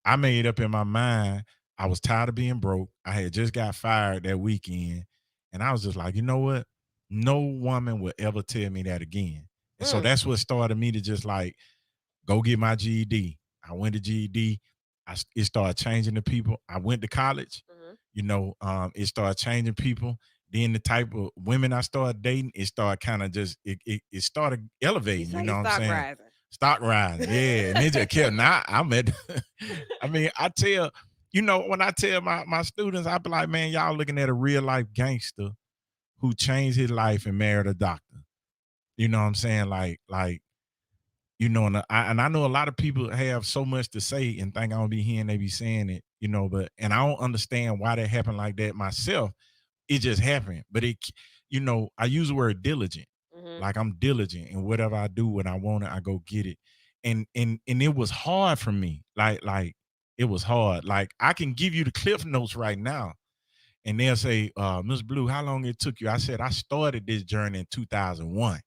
Speaker 4: I made up in my mind. I was tired of being broke. I had just got fired that weekend. And I was just like, you know what? No woman will ever tell me that again. And so that's what started me to just like go get my GED. I went to GED. It started changing the people. I went to college. It started changing people. Then the type of women I started dating, it started kind of just it started elevating. You know what I'm saying?
Speaker 3: Rising.
Speaker 4: Stock rising, yeah. And it just kept. Now I'm at. I mean, I tell when I tell my students, I be like, man, y'all looking at a real life gangster who changed his life and married a doctor. You know what I'm saying? Like and I know a lot of people have so much to say and think I don't be hearing they be saying it, but and I don't understand why that happened like that myself. It just happened, but I use the word diligent. Like I'm diligent in whatever I do when I want it, I go get it. And it was hard for me. Like it was hard. Like I can give you the cliff notes right now. And they'll say, Miss Blue, how long it took you? I said, I started this journey in 2001.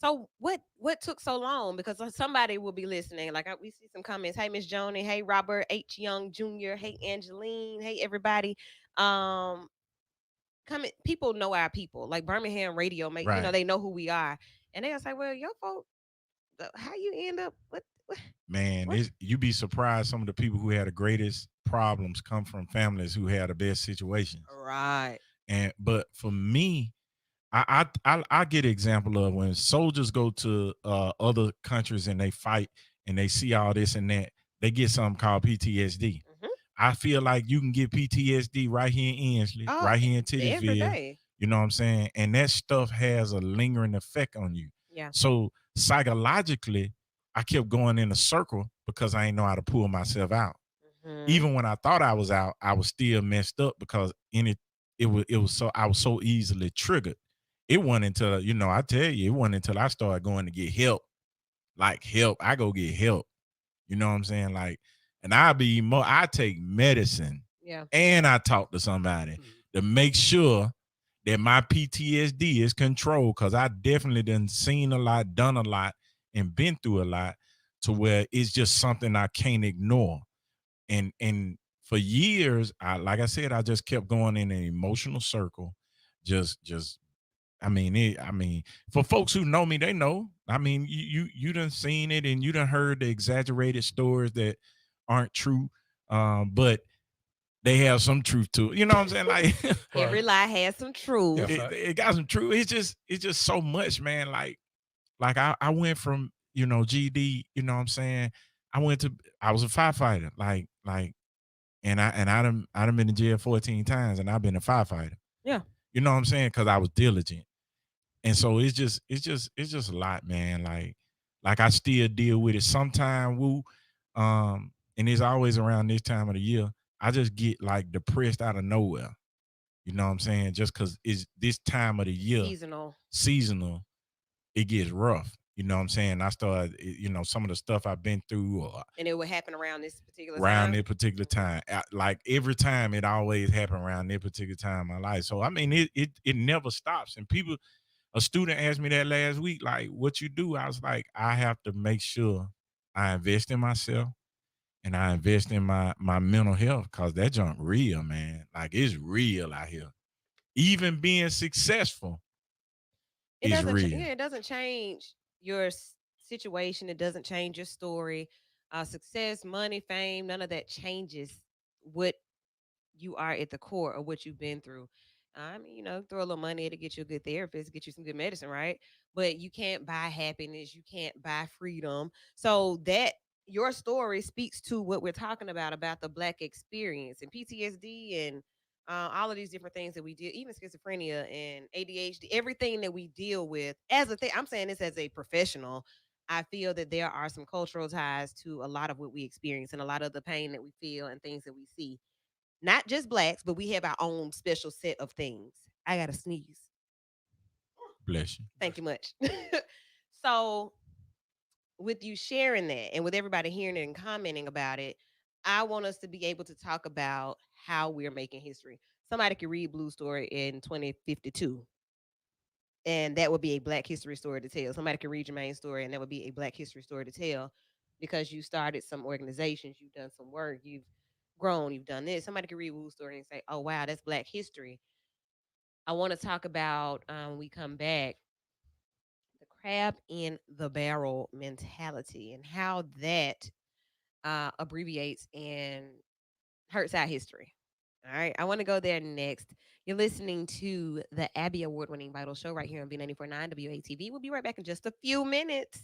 Speaker 3: So what took so long? Because somebody will be listening. Like we see some comments. Hey, Miss Joni. Hey, Robert H. Young Jr. Hey, Angeline. Hey, everybody. People know our people. Like Birmingham radio,
Speaker 4: Right.
Speaker 3: they know who we are, and they'll say, "Well, your folks, how you end up? What?"
Speaker 4: Man, you be surprised some of the people who had the greatest problems come from families who had the best situations.
Speaker 3: Right.
Speaker 4: But for me, I get an example of when soldiers go to other countries and they fight and they see all this and that, they get something called PTSD. I feel like you can get PTSD right here in Ansley, right here in Titusville. You know what I'm saying? And that stuff has a lingering effect on you.
Speaker 3: Yeah.
Speaker 4: So psychologically, I kept going in a circle because I didn't know how to pull myself out. Even when I thought I was out, I was still messed up because it was so I was so easily triggered. It wasn't until, I tell you, it wasn't until I started going to get help. Like help. I go get help. You know what I'm saying? Like, and I take medicine.
Speaker 3: Yeah.
Speaker 4: And I talk to somebody to make sure that my PTSD is controlled. Cause I definitely done seen a lot, done a lot, and been through a lot to where it's just something I can't ignore. And for years, like I said, I just kept going in an emotional circle, just for folks who know me, they know. I mean, you done seen it and you done heard the exaggerated stories that aren't true, but they have some truth to it. You know what I'm saying? Like
Speaker 3: every lie has some truth.
Speaker 4: It got some truth. It's just so much, man. Like I went from GD. You know what I'm saying? I was a firefighter. And I done been in jail 14 times, and I've been a firefighter.
Speaker 3: Yeah.
Speaker 4: You know what I'm saying? Because I was diligent. And so it's just a lot, man. Like I still deal with it. Sometimes, and it's always around this time of the year, I just get like depressed out of nowhere. You know what I'm saying? Just because it's this time of the year, seasonal, it gets rough. You know what I'm saying? I started, some of the stuff I've been through,
Speaker 3: and it would happen around this particular
Speaker 4: time. Like every time, it always happened around this particular time in my life. So I mean, it never stops. And a student asked me that last week, like, what you do? I was like, I have to make sure I invest in myself and I invest in my mental health because that junk real, man. Like it's real out here. Even being successful is real.
Speaker 3: It doesn't change your situation. It doesn't change your story. Success, money, fame, none of that changes what you are at the core of what you've been through. I mean, throw a little money to get you a good therapist, get you some good medicine, right? But you can't buy happiness. You can't buy freedom. So that your story speaks to what we're talking about the Black experience and PTSD and all of these different things that we deal, even schizophrenia and ADHD, everything that we deal with as a thing. I'm saying this as a professional. I feel that there are some cultural ties to a lot of what we experience and a lot of the pain that we feel and things that we see. Not just blacks, but we have our own special set of things. I gotta sneeze.
Speaker 4: Bless you.
Speaker 3: Thank you much. So, with you sharing that and with everybody hearing it and commenting about it, I want us to be able to talk about how we're making history. Somebody could read Blue's story in 2052, and that would be a Black history story to tell. Somebody could read Jermaine's story, and that would be a Black history story to tell because you started some organizations, you've done some work, you've grown, you've done this. Somebody could read Blue's story and say, oh, wow, that's Black history. I want to talk about, when we come back, the crab in the barrel mentality and how that abbreviates and hurts our history. All right, I want to go there next. You're listening to the Abby Award winning Vital Show right here on V94.9 WATV. We'll be right back in just a few minutes.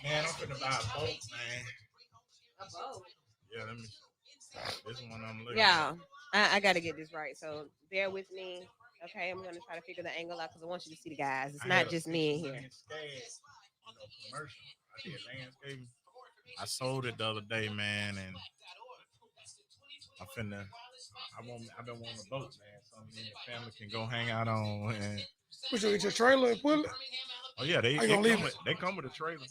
Speaker 4: Man, I'm finna buy a boat, man. A boat? Yeah, let me. This one I'm looking
Speaker 3: at. I got to get this right, so bear with me. Okay, I'm going to try to figure the angle out because I want you to see the guys. It's not just me in here.
Speaker 4: Commercial. I did landscaping. I sold it the other day, man, and I've been wanting a boat, man. Something the family can go hang out on. And
Speaker 2: we should get your trailer and pull it.
Speaker 4: Oh yeah, they come with a trailer.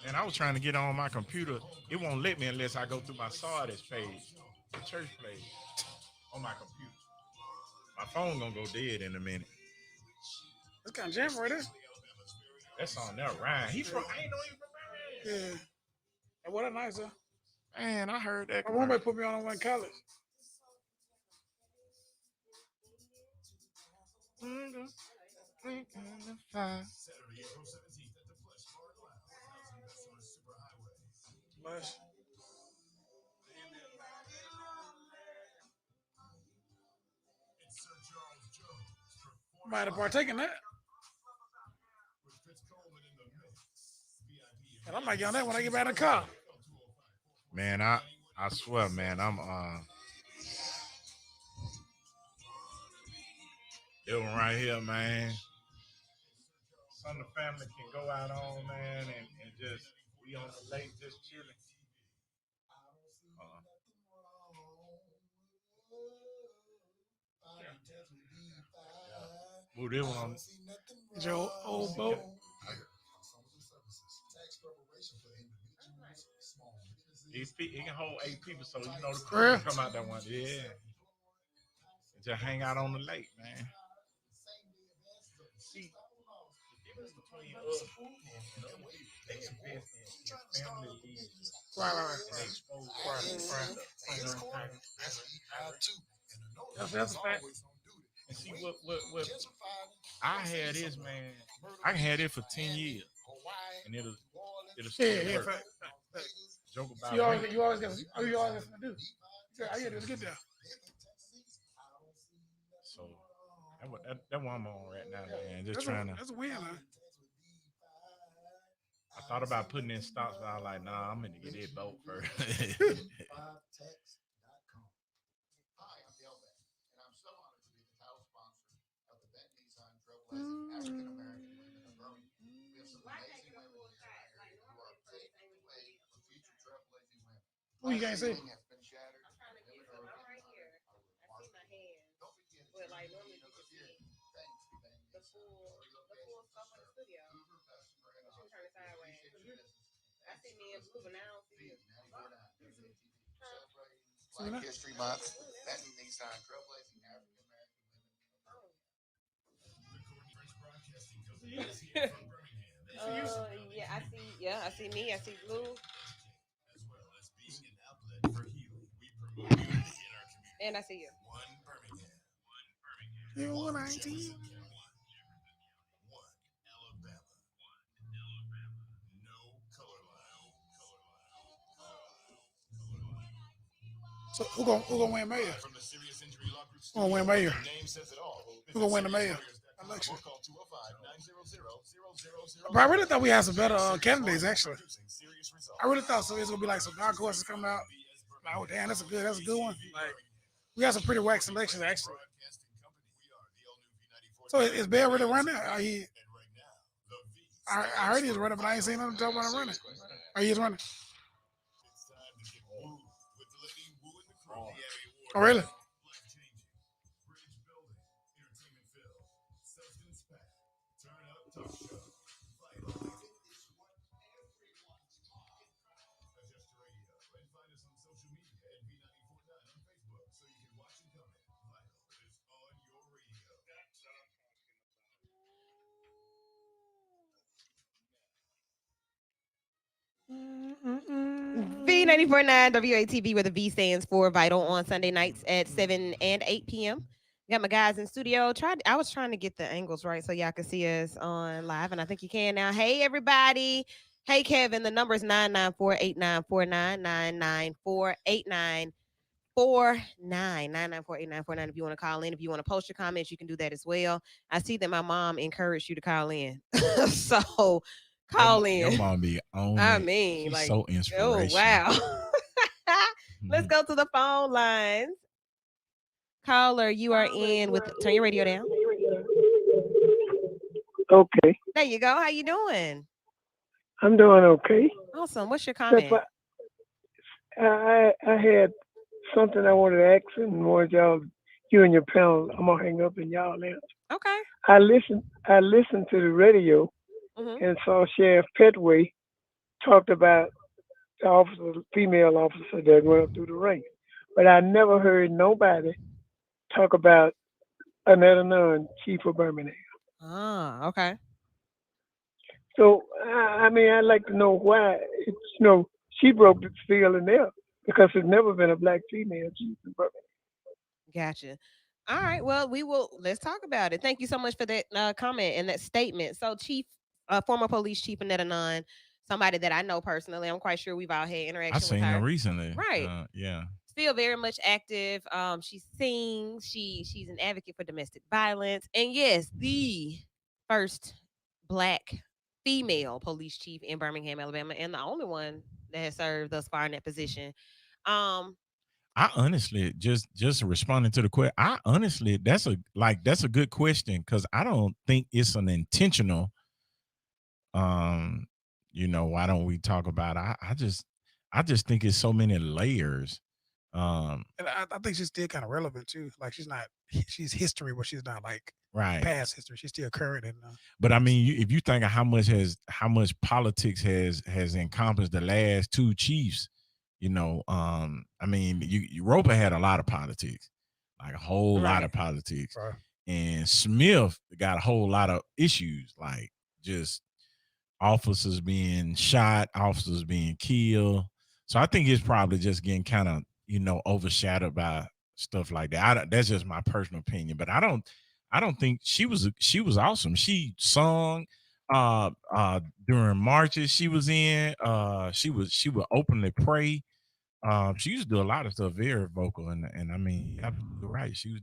Speaker 4: And I was trying to get on my computer. It won't let me unless I go through my Sardis page, the church page, on my computer. My phone gonna go dead in a minute.
Speaker 2: That's kind of jam right there.
Speaker 4: That's on there, Ryan. He from, I ain't know he from Ryan.
Speaker 2: Yeah. And what a nice, huh?
Speaker 4: Man, I heard that.
Speaker 2: My roommate put me on when college. Nice. Might have partaken that. And I might get on that when I get back in the car.
Speaker 4: Man, I swear, man, I'm this one right here, man. Some of the family can go out on, man, and just be on the lake, just chilling. Move this one on.
Speaker 2: Your old boat.
Speaker 4: It can hold 8 people, so you know the crew come out that one. Yeah. Just hang out on the lake, man. See, the difference between us and other people, they invest in family leisure.
Speaker 2: Right.
Speaker 4: They expose
Speaker 2: That's a fact.
Speaker 4: And see what I had this, man. I can have it for 10 years, and it'll still work.
Speaker 2: Fact.
Speaker 4: Joke about
Speaker 2: you always got to do. Yeah, let's get there.
Speaker 4: So that one I'm on right now, man. Just
Speaker 2: that's a win, man.
Speaker 4: I thought about putting in stops, but I was like, nah, I'm gonna get that boat first.
Speaker 2: Who you can't see?
Speaker 6: Black History Month. That means trailblazing African
Speaker 3: American women. I see me, I see Blue. And I see you.
Speaker 2: You 19. So who gonna win mayor? Who gonna win mayor? Who gonna win the mayor?
Speaker 7: election. But I really thought we had some better candidates, actually. I really thought so. It's gonna be like some dark horses coming out. Like, oh damn, that's a good one. Like, we got some pretty whack selections, actually. So is Bear really running? I heard he's running, but I ain't seen nothing talk about him running. He's running. Oh, really?
Speaker 3: V94.9 WATV, where the V stands for Vital, on Sunday nights at 7 and 8 p.m. Got my guys in studio. I was trying to get the angles right so y'all can see us on live, and I think you can now. Hey, everybody. Hey, Kevin. The number is 994-8949, 994-8949, if you want to call in. If you want to post your comments, you can do that as well. I see that my mom encouraged you to call in. So call in.
Speaker 4: Your mom be on
Speaker 3: she's like,
Speaker 4: so inspirational.
Speaker 3: Oh, wow. Let's go to the phone lines. Caller, you are in with, turn your radio down.
Speaker 8: Okay.
Speaker 3: There you go. How you doing?
Speaker 8: I'm doing okay.
Speaker 3: Awesome. What's your comment?
Speaker 8: I had something I wanted to ask and wanted you and your panel. I'm gonna hang up and y'all answer.
Speaker 3: Okay.
Speaker 8: I listened to the radio and saw Sheriff Petway talked about the female officer that went up through the ranks, but I never heard nobody talk about Annetta Nunn, Chief of Birmingham.
Speaker 3: Ah, okay.
Speaker 8: So I'd like to know why she broke the seal in there, because there's never been a black female chief in Birmingham.
Speaker 3: Gotcha. All right. Well, let's talk about it. Thank you so much for that comment and that statement. So, former police chief Annetta Nunn, somebody that I know personally. I'm quite sure we've all had interaction with her.
Speaker 4: I seen her recently.
Speaker 3: Right.
Speaker 4: Yeah.
Speaker 3: Still very much active. She sings. She's an advocate for domestic violence. And yes, the first black female police chief in Birmingham, Alabama, and the only one that has served thus far in that position.
Speaker 4: I honestly just responding to the question. That's a good question, because I don't think it's an intentional. Why don't we talk about it? I just think it's so many layers.
Speaker 7: And I think she's still kind of relevant too. Like she's history, but she's not like past history. She's still current.
Speaker 4: But I mean, if you think of how much politics has encompassed the last two chiefs. I mean, Roper had a lot of politics, like a whole lot of politics, and Smith got a whole lot of issues, like just officers being shot, officers being killed. So I think it's probably just getting kind of overshadowed by stuff like that. That's just my personal opinion, but I don't think she was awesome. She sung during marches she was in. She would openly pray. She used to do a lot of stuff, very vocal, and I mean, you're right. She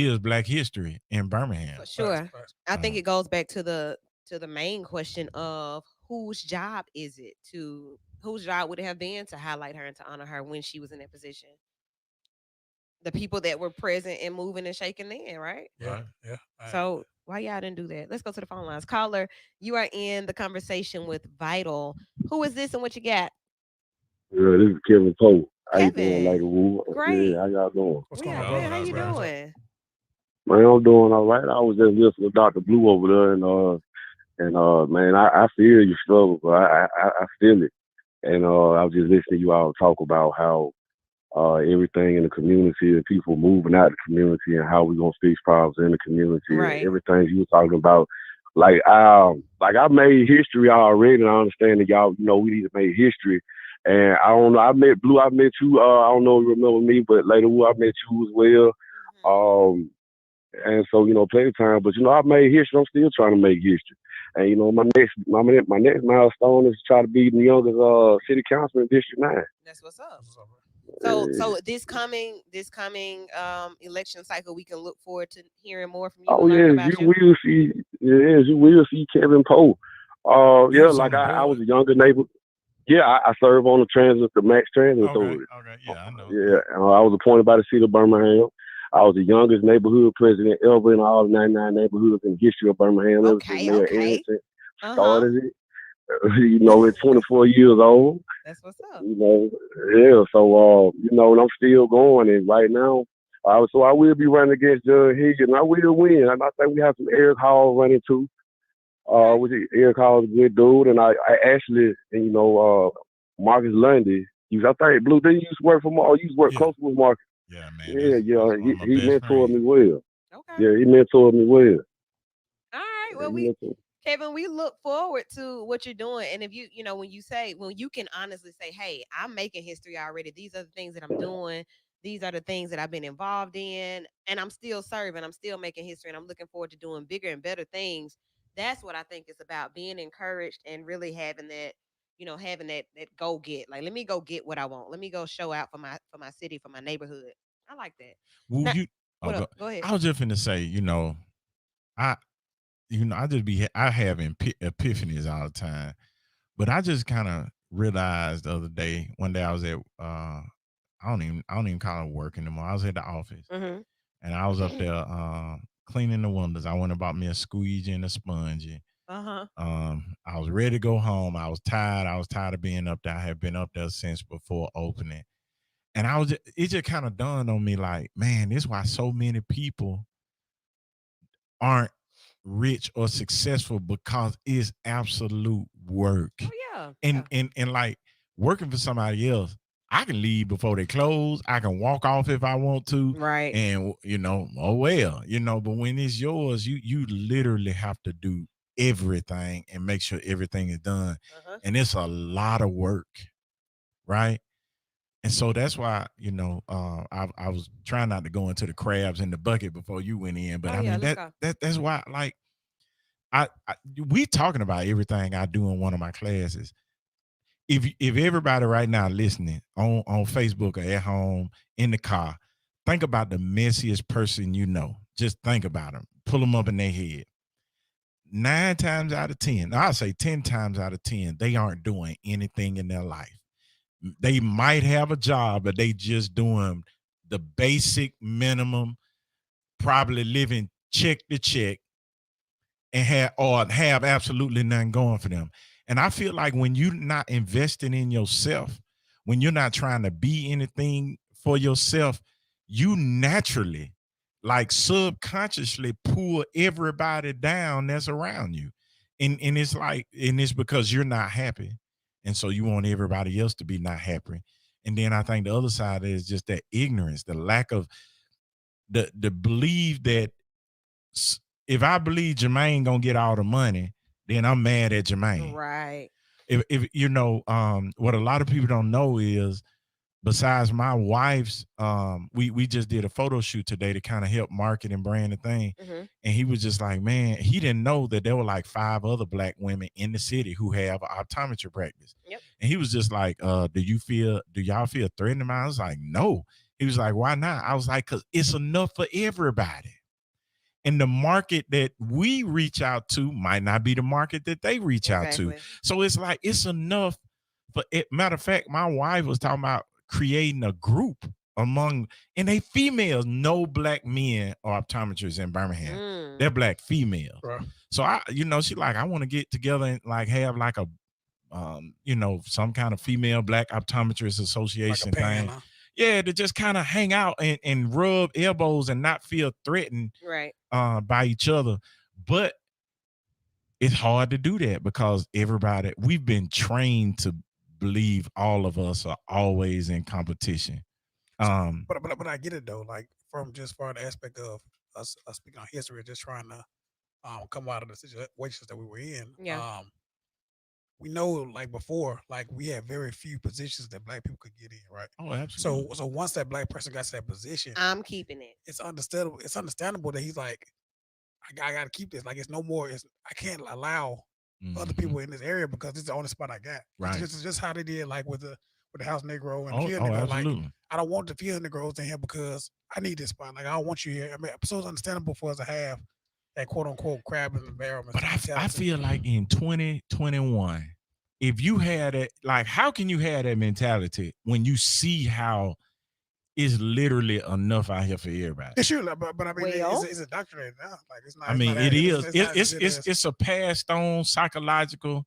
Speaker 4: is Black history in Birmingham.
Speaker 3: For sure. I think it goes back to the main question of whose job would it have been to highlight her and to honor her when she was in that position? The people that were present and moving and shaking then, right?
Speaker 7: Yeah.
Speaker 3: So why y'all didn't do that? Let's go to the phone lines. Caller, you are in the conversation with Vital. Who is this and what you got?
Speaker 9: Yeah, this is Kevin Poe. How you
Speaker 3: Kevin.
Speaker 9: doing, Lady Wu?
Speaker 3: Great.
Speaker 9: Yeah, how y'all doing?
Speaker 7: What's going on,
Speaker 3: man, how you doing?
Speaker 9: Man, I'm doing all right. I was just listening to Dr. Blue over there, and man, I feel your struggle, but I feel it. And I was just listening to you all talk about how everything in the community and people moving out of the community and how we're gonna fix problems in the community.
Speaker 3: Right.
Speaker 9: And everything you were talking about. Like I made history already, and I understand that y'all, we need to make history. And I don't know, I met Blue, I met you, I don't know if you remember me, but later I met you as well. And so, plenty of time, but I made history, I'm still trying to make history. And my next milestone is to try to be the youngest city councilman in District 9.
Speaker 3: That's what's up. So this coming election cycle, we can look forward to hearing more from you.
Speaker 9: Oh
Speaker 3: and learning
Speaker 9: yes,
Speaker 3: about
Speaker 9: you
Speaker 3: you.
Speaker 9: will see. Yes, you will see Kevin Poe.
Speaker 4: He
Speaker 9: Yeah,
Speaker 4: was on
Speaker 9: like
Speaker 4: the
Speaker 9: I was
Speaker 4: board.
Speaker 9: a younger neighbor. Yeah, I serve on the Max Transit
Speaker 4: Okay.
Speaker 9: Authority.
Speaker 4: Yeah, I know.
Speaker 9: Yeah, I was appointed by the city of Birmingham. I was the youngest neighborhood president ever in all 99 neighborhoods in the history of Birmingham ever since
Speaker 3: Okay,
Speaker 9: Mayor
Speaker 3: okay.
Speaker 9: Anderson
Speaker 3: Uh-huh.
Speaker 9: started it. At 24 years old.
Speaker 3: That's what's up.
Speaker 9: Yeah. So and I'm still going. And right now, so I will be running against Judge Higgins. I will win. And I think we have some Eric Hall running too. Which Eric Hall is a good dude, and I actually, Marcus Lundy. I think Blue D used to work for Marcus. Used to work close with Marcus.
Speaker 4: Yeah, man.
Speaker 9: Yeah.
Speaker 4: That's one of my
Speaker 9: He
Speaker 4: best
Speaker 9: mentored
Speaker 4: friends.
Speaker 9: me well.
Speaker 3: Okay.
Speaker 9: Yeah, he mentored me well.
Speaker 3: All right. Well, Kevin, we look forward to what you're doing. And if when you can honestly say, hey, I'm making history already. These are the things that I'm doing. These are the things that I've been involved in. And I'm still serving. I'm still making history. And I'm looking forward to doing bigger and better things. That's what I think it's about, being encouraged and really having that, that go get. Like, let me go get what I want. Let me go show out for my city, for my neighborhood. I like that.
Speaker 4: Well,
Speaker 3: Now, what up? Go ahead.
Speaker 4: I was just finna say, I I have epiphanies all the time, but I just kind of realized the other day. One day I was at I don't even call it work anymore. I was at the office,
Speaker 3: Mm-hmm.
Speaker 4: and I was up there cleaning the windows. I went and bought me a squeegee and a sponge.
Speaker 3: Uh-huh.
Speaker 4: I was ready to go home. I was tired. I was tired of being up there. I had been up there since before opening, and it just kind of dawned on me like, man, this is why so many people aren't rich or successful, because it's absolute work.
Speaker 3: Oh yeah.
Speaker 4: And like, working for somebody else, I can leave before they close. I can walk off if I want to.
Speaker 3: Right.
Speaker 4: And oh well, but when it's yours, you literally have to do everything and make sure everything is done.
Speaker 3: Uh-huh.
Speaker 4: And it's a lot of work, right? And so that's why, I was trying not to go into the crabs in the bucket before you went in, but that's why, like, we talking about everything I do in one of my classes. If everybody right now listening on Facebook or at home, in the car, think about the messiest person you know. Just think about them. Pull them up in their head. 9 times out of 10, I'll say 10 times out of 10, they aren't doing anything in their life. They might have a job, but they just doing the basic minimum, probably living check to check, and have absolutely nothing going for them. And I feel like when you're not investing in yourself, when you're not trying to be anything for yourself, you naturally, like, subconsciously pull everybody down that's around you. And it's because you're not happy. And so you want everybody else to be not happy. And then I think the other side is just that ignorance, the lack of the belief that if I believe Jermaine gonna get all the money, then I'm mad at Jermaine.
Speaker 3: Right.
Speaker 4: If what a lot of people don't know is, besides my wife's, we just did a photo shoot today to kind of help market and brand the thing.
Speaker 3: Mm-hmm.
Speaker 4: And he was just like, man, he didn't know that there were like 5 other Black women in the city who have optometry practice.
Speaker 3: Yep.
Speaker 4: And he was just like, do y'all feel threatened? I was like, no. He was like, why not? I was like, because it's enough for everybody. And the market that we reach out to might not be the market that they reach out to. So it's like, it's enough for it. Matter of fact, my wife was talking about creating a group and they females. No Black men are optometrists in Birmingham. They're Black females. Right. So she like, I want to get together and like have like a, some kind of female Black optometrist association like thing. Yeah, to just kind of hang out and rub elbows and not feel threatened,
Speaker 3: right,
Speaker 4: by each other. But it's hard to do that because we've been trained to believe all of us are always in competition.
Speaker 2: But I get it though, like from just for the aspect of us speaking on history, just trying to come out of the situations that we were in.
Speaker 3: Yeah.
Speaker 2: We know, like before, like we had very few positions that Black people could get in, right?
Speaker 4: Oh, absolutely.
Speaker 2: So once that Black person got to that position,
Speaker 3: I'm keeping it.
Speaker 2: It's understandable. It's understandable that he's like, I got to keep this. Like it's no more. I can't allow other people in this area because this is the only spot I got.
Speaker 4: Right.
Speaker 2: It's just how they did, like with the
Speaker 7: with the house Negro and the field Negro.
Speaker 4: Absolutely.
Speaker 7: Like, I don't want the field Negroes in here because I need this spot. Like, I don't want you here. I mean, so it's understandable for us to have that quote unquote crab in the barrel.
Speaker 4: But I feel like in 2021, if you had it, like, how can you have that mentality when you see how it's literally enough out here for everybody?
Speaker 7: It's sure, but I mean, it's indoctrinated now. Like, it's not.
Speaker 4: I mean, it is. It's a passed on psychological.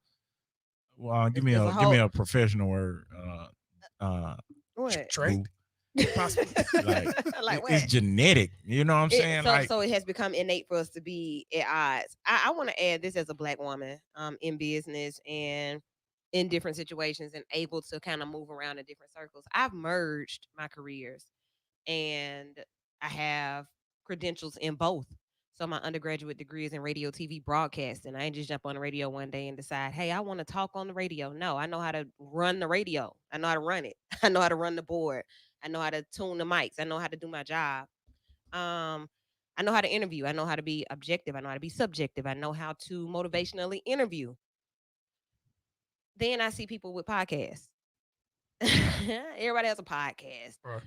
Speaker 4: Well, give me a professional word.
Speaker 3: What?
Speaker 7: Trait. Possibly.
Speaker 3: Like what?
Speaker 4: It's genetic. You know what I'm saying?
Speaker 3: So it has become innate for us to be at odds. I want to add this as a Black woman, in business and in different situations and able to kind of move around in different circles. I've merged my careers and I have credentials in both. So my undergraduate degree is in radio, TV, broadcasting. I didn't just jump on the radio one day and decide, hey, I want to talk on the radio. No, I know how to run the radio. I know how to run it. I know how to run the board. I know how to tune the mics. I know how to do my job. I know how to interview. I know how to be objective. I know how to be subjective. I know how to motivationally interview. Then I see people with podcasts. Everybody has a podcast.
Speaker 7: Right.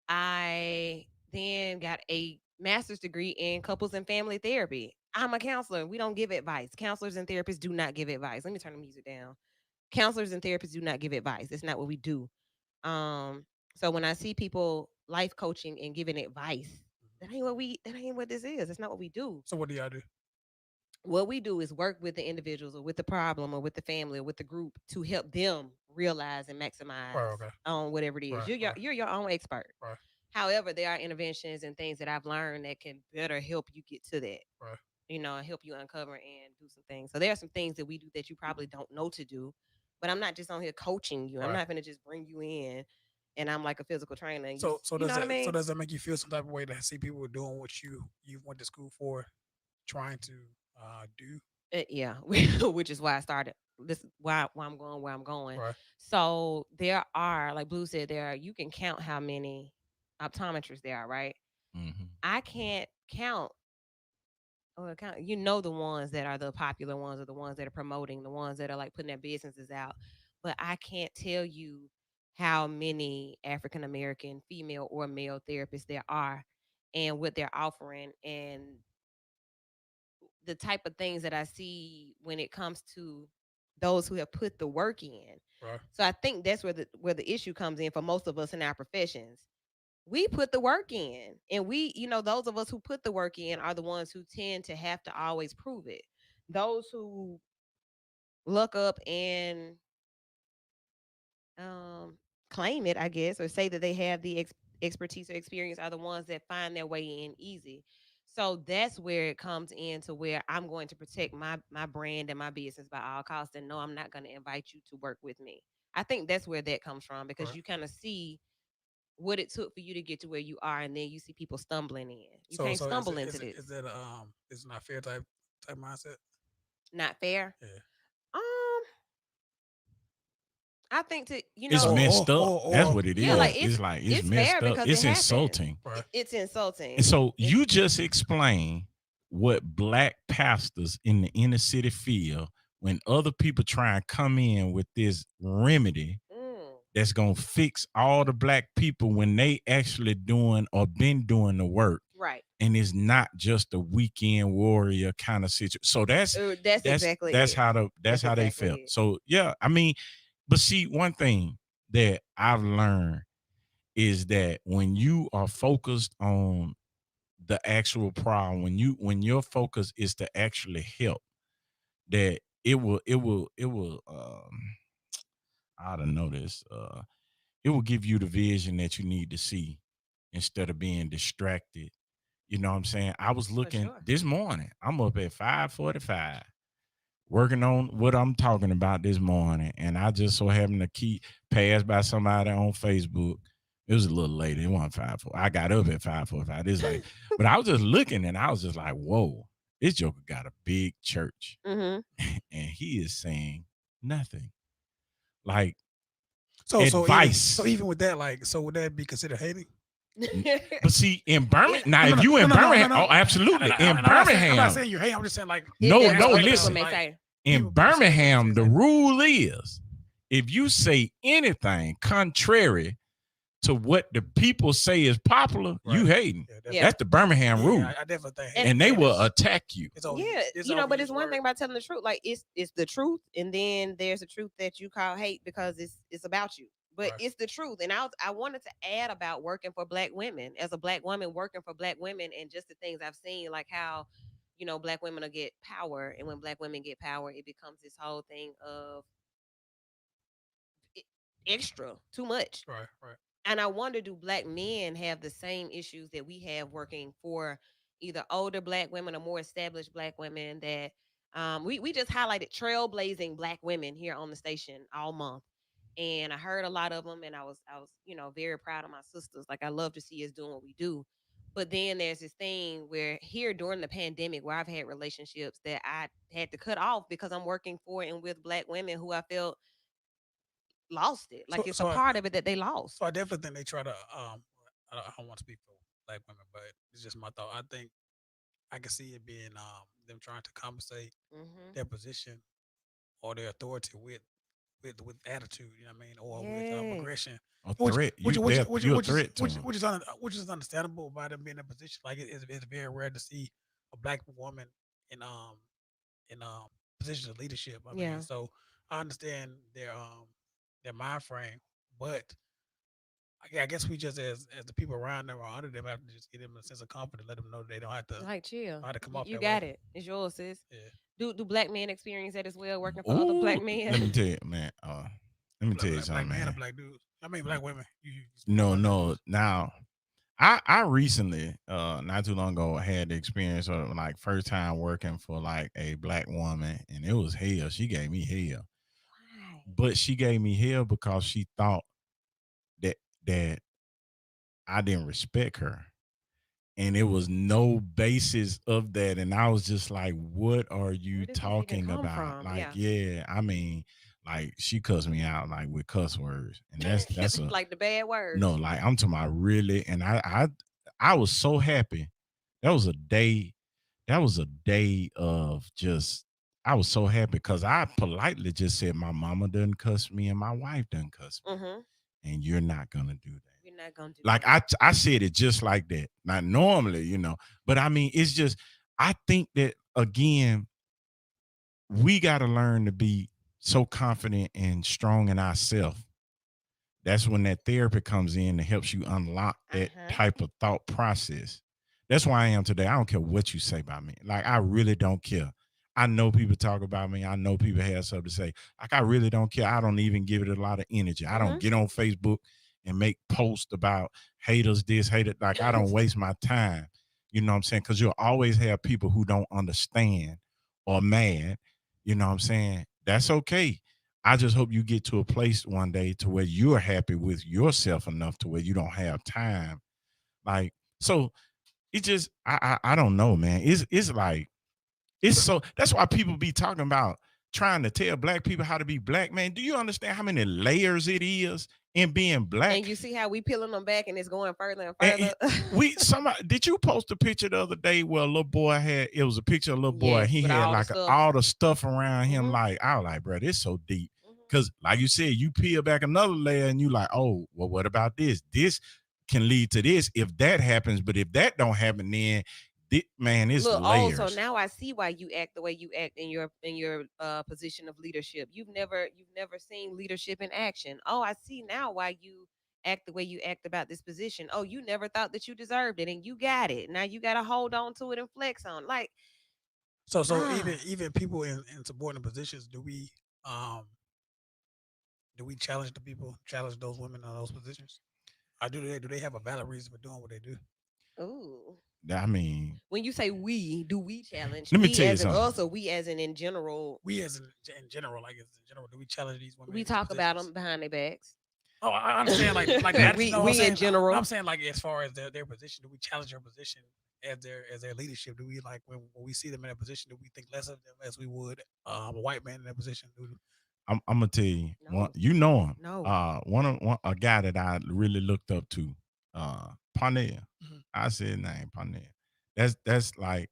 Speaker 3: I then got a master's degree in couples and family therapy. I'm a counselor. We don't give advice. Counselors and therapists do not give advice. Let me turn the music down. Counselors and therapists do not give advice. That's not what we do. So when I see people life coaching and giving advice, that ain't what this is. That's not what we do.
Speaker 7: So what do y'all do?
Speaker 3: What we do is work with the individuals or with the problem or with the family or with the group to help them realize and maximize on whatever it is.
Speaker 7: Right,
Speaker 3: you're your own expert.
Speaker 7: Right.
Speaker 3: However, there are interventions and things that I've learned that can better help you get to that.
Speaker 7: Right.
Speaker 3: You know, and help you uncover and do some things. So there are some things that we do that you probably don't know to do. But I'm not just on here coaching you. I'm not going to just bring you in and I'm like a physical trainer. And
Speaker 7: so does that make you feel some type of way to see people doing what you went to school for, trying to do?
Speaker 3: Yeah, which is why I started. This is why I'm going where I'm going.
Speaker 7: Right.
Speaker 3: So there are, like Blue said, you can count how many optometrists there are, right?
Speaker 4: Mm-hmm.
Speaker 3: I can't count. You know, the ones that are the popular ones, or the ones that are promoting, the ones that are like putting their businesses out. But I can't tell you how many African American female or male therapists there are, and what they're offering, and the type of things that I see when it comes to those who have put the work in.
Speaker 7: Right.
Speaker 3: So I think that's where the issue comes in for most of us in our professions. We put the work in, and those of us who put the work in are the ones who tend to have to always prove it. Those who look up and claim it, I guess, or say that they have the expertise or experience are the ones that find their way in easy. So that's where it comes into where I'm going to protect my brand and my business by all costs. And no, I'm not going to invite you to work with me. I think that's where that comes from, because you kind of see what it took for you to get to where you are, and then you see people stumbling in. You can't stumble into this.
Speaker 7: Is that is not fair type mindset?
Speaker 3: Not fair?
Speaker 7: Yeah.
Speaker 3: I think
Speaker 4: it's messed up. That's what it is.
Speaker 3: Yeah,
Speaker 4: it's messed up. It's insulting.
Speaker 3: Right. It's insulting.
Speaker 4: And so you just explain what Black pastors in the inner city feel when other people try and come in with this remedy that's gonna fix all the Black people when they actually doing or been doing the work.
Speaker 3: Right.
Speaker 4: And it's not just a weekend warrior kind of situation. So that's
Speaker 3: exactly
Speaker 4: how they felt. So yeah, I mean, but see, one thing that I've learned is that when you are focused on the actual problem, when your focus is to actually help, that it will I don't know this. It will give you the vision that you need to see instead of being distracted. You know what I'm saying? I was looking this morning. I'm up at 5:45. Working on what I'm talking about this morning, and I just so happened to pass by somebody on Facebook. It was a little later. It wasn't 5:45. I got up at 5:45. It's like, but I was just looking, and I was just like, "Whoa, this joker got a big church,
Speaker 3: and
Speaker 4: he is saying nothing." Like,
Speaker 7: so
Speaker 4: advice.
Speaker 7: So even with that, would that be considered hating?
Speaker 4: But see, in Birmingham, now if you in Birmingham, oh, absolutely. In Birmingham,
Speaker 7: I'm not saying you're hating. I'm just saying
Speaker 4: no, listen. In Birmingham, the rule is if you say anything contrary to what the people say is popular, you hating. That's the Birmingham rule.
Speaker 2: I definitely think,
Speaker 4: and they will attack you.
Speaker 3: But it's one thing about telling the truth. Like it's the truth, and then there's a truth that you call hate because it's about you. But it's the truth. And I wanted to add about working for Black women as a Black woman working for Black women, and just the things I've seen, like how Black women will get power, and when Black women get power, it becomes this whole thing of extra, too much.
Speaker 2: Right.
Speaker 3: And I wonder, do Black men have the same issues that we have working for either older Black women or more established Black women that we just highlighted trailblazing Black women here on the station all month. And I heard a lot of them, and I was very proud of my sisters. Like, I love to see us doing what we do. But then there's this thing where here during the pandemic where I've had relationships that I had to cut off because I'm working for and with Black women who I felt lost it. Like, it's a part of it that they lost.
Speaker 2: So I definitely think they try to. I don't want to speak for Black women, but it's just my thought. I think I can see it being them trying to compensate their position or their authority with attitude. You know what I mean, or with aggression.
Speaker 4: A threat. You're a threat to them.
Speaker 2: Which is understandable by them being in a position. Like it's very rare to see a Black woman in positions of leadership. I mean, so I understand their mind frame, but I guess we just as the people around them or under them have to just give them a sense of confidence, let them know they don't have to
Speaker 3: chill.
Speaker 2: Have to come off.
Speaker 3: You got it. It's yours, sis.
Speaker 2: Yeah.
Speaker 3: Do Black men experience that as well, working for other Black men?
Speaker 4: Let me tell you, man. Let me tell you something, man.
Speaker 2: Black dudes. I mean, Black women.
Speaker 4: No. Now, I recently, not too long ago, had the experience of like first time working for like a Black woman, and it was hell. She gave me hell. Why? But she gave me hell because she thought that I didn't respect her. And it was no basis of that. And I was just like, what are you talking about? Like, I mean, like she cussed me out like with cuss words. And that's
Speaker 3: like the bad words.
Speaker 4: No, like I'm talking about really. And I was so happy. That was a day of just, I was so happy because I politely just said, my mama doesn't cuss me and my wife doesn't cuss me. And you're not going to do that.
Speaker 3: You're not going to do
Speaker 4: like
Speaker 3: that.
Speaker 4: I said it just like that. Not normally, but I mean, it's just, I think that again, we got to learn to be so confident and strong in ourselves. That's when that therapy comes in and helps you unlock that type of thought process. That's why I am today. I don't care what you say about me. Like, I really don't care. I know people talk about me. I know people have something to say. Like, I really don't care. I don't even give it a lot of energy. I don't get on Facebook and make posts about haters this, haters. Like, I don't waste my time. You know what I'm saying? Because you'll always have people who don't understand or mad. You know what I'm saying? That's okay. I just hope you get to a place one day to where you're happy with yourself enough to where you don't have time. Like, so it just, I don't know, man. It's like, it's so, that's why people be talking about trying to tell Black people how to be Black, man. Do you understand how many layers it is in being Black?
Speaker 3: And you see how we peeling them back and it's going further and further.
Speaker 4: Somebody, did you post a picture the other day where a little boy it was a picture of a little boy. He had like all the stuff around him. Like, I was like, bro, this so deep. Because like you said, you peel back another layer and you like, oh, well, what about this? This can lead to this if that happens. But if that don't happen, then man, it's layers.
Speaker 3: Oh, so now I see why you act the way you act in your position of leadership. You've never seen leadership in action. Oh, I see now why you act the way you act about this position. Oh, you never thought that you deserved it, and you got it. Now you got to hold on to it and flex on. Like,
Speaker 2: so even people in subordinate positions, do we challenge the people, challenge those women in those positions? Or do they have a valid reason for doing what they do?
Speaker 3: Ooh.
Speaker 4: I mean,
Speaker 3: when you say we, do we challenge?
Speaker 4: Let me tell you something.
Speaker 3: Also, we as in general.
Speaker 2: We as in general, do we challenge these women?
Speaker 3: We talk about them behind their backs.
Speaker 2: Oh, I understand. Like
Speaker 3: we in general.
Speaker 2: I'm saying like as far as their position, do we challenge their position as their leadership? Do we like when we see them in a position, do we think less of them as we would a white man in that position?
Speaker 4: I'm gonna tell you, you know him. No. A guy that I really looked up to, Parnell. I said his name, Parnell. That's like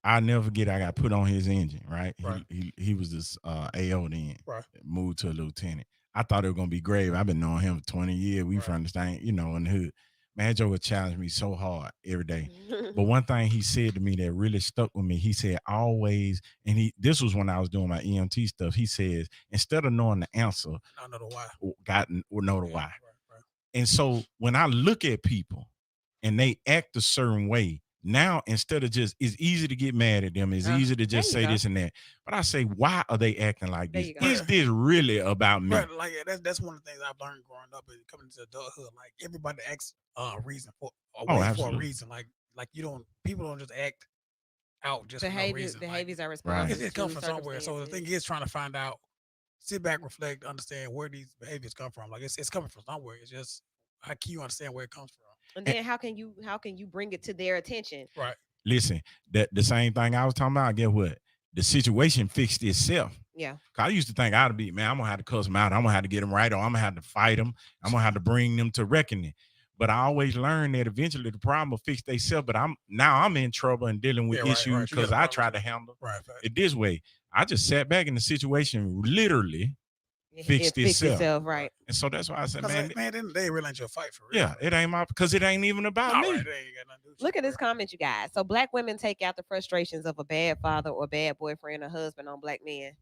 Speaker 4: I never forget. I got put on his engine. Right.
Speaker 2: Right.
Speaker 4: He was this AO then.
Speaker 2: Right.
Speaker 4: Moved to a lieutenant. I thought it was gonna be grave. I've been knowing him for 20 years. We from the same, in the hood. Man, Joe would challenge me so hard every day. But one thing he said to me that really stuck with me, he said, always, and this was when I was doing my EMT stuff. He says, instead of knowing the answer,
Speaker 2: I know the why.
Speaker 4: Know the why. Right. And so when I look at people and they act a certain way, now instead of just, it's easy to get mad at them. It's easy to just say this and that. But I say, why are they acting like this? Is this really about me?
Speaker 2: Right, like that's one of the things I've learned growing up and coming to adulthood. Like everybody acts reason for for a reason. Like people don't just act out just for no reason.
Speaker 3: Behaviors are
Speaker 2: responsive. It comes from somewhere. So the thing is trying to find out, sit back, reflect, understand where these behaviors come from. Like it's coming from somewhere. It's just how can you understand where it comes from?
Speaker 3: And then how can you bring it to their attention?
Speaker 2: Right.
Speaker 4: Listen, the same thing I was talking about, guess what? The situation fixed itself.
Speaker 3: Yeah.
Speaker 4: Cause I used to think I'm gonna have to cuss them out. I'm gonna have to get them right, or I'm gonna have to fight them. I'm gonna have to bring them to reckoning. But I always learned that eventually the problem will fix itself. But I'm in trouble and dealing with issues because I tried to handle it this way. I just sat back in the situation, literally fixed itself.
Speaker 3: Right.
Speaker 4: And so that's why I said,
Speaker 2: man, they really ain't your fight for real.
Speaker 4: Yeah, it ain't because it ain't even about me.
Speaker 2: Right,
Speaker 3: look at this comment, you guys. So black women take out the frustrations of a bad father or bad boyfriend or husband on black men.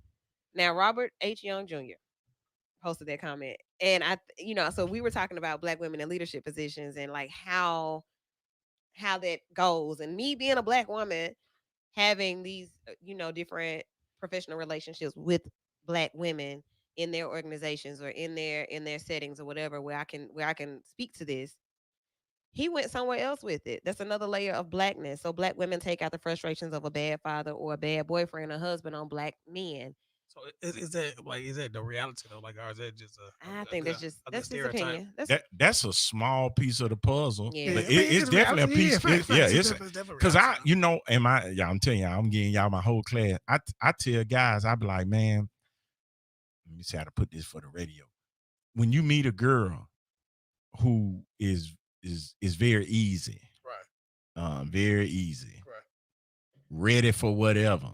Speaker 3: Now, Robert H. Young Jr. posted that comment. And so we were talking about black women in leadership positions and like how that goes. And me being a black woman, having these, different professional relationships with black women in their organizations or in their settings or whatever, where I can speak to this. He went somewhere else with it. That's another layer of blackness. So black women take out the frustrations of a bad father or a bad boyfriend or husband on black men.
Speaker 2: So is that the reality though? Like, or is that just
Speaker 3: I think that's just opinion.
Speaker 4: That's a small piece of the puzzle.
Speaker 3: Yeah.
Speaker 4: But it's definitely a piece. It's because I'm telling you, I'm getting y'all my whole class. I tell guys, I be like, man, let me see how to put this for the radio. When you meet a girl who is very easy, right? Very easy, right? Ready for whatever.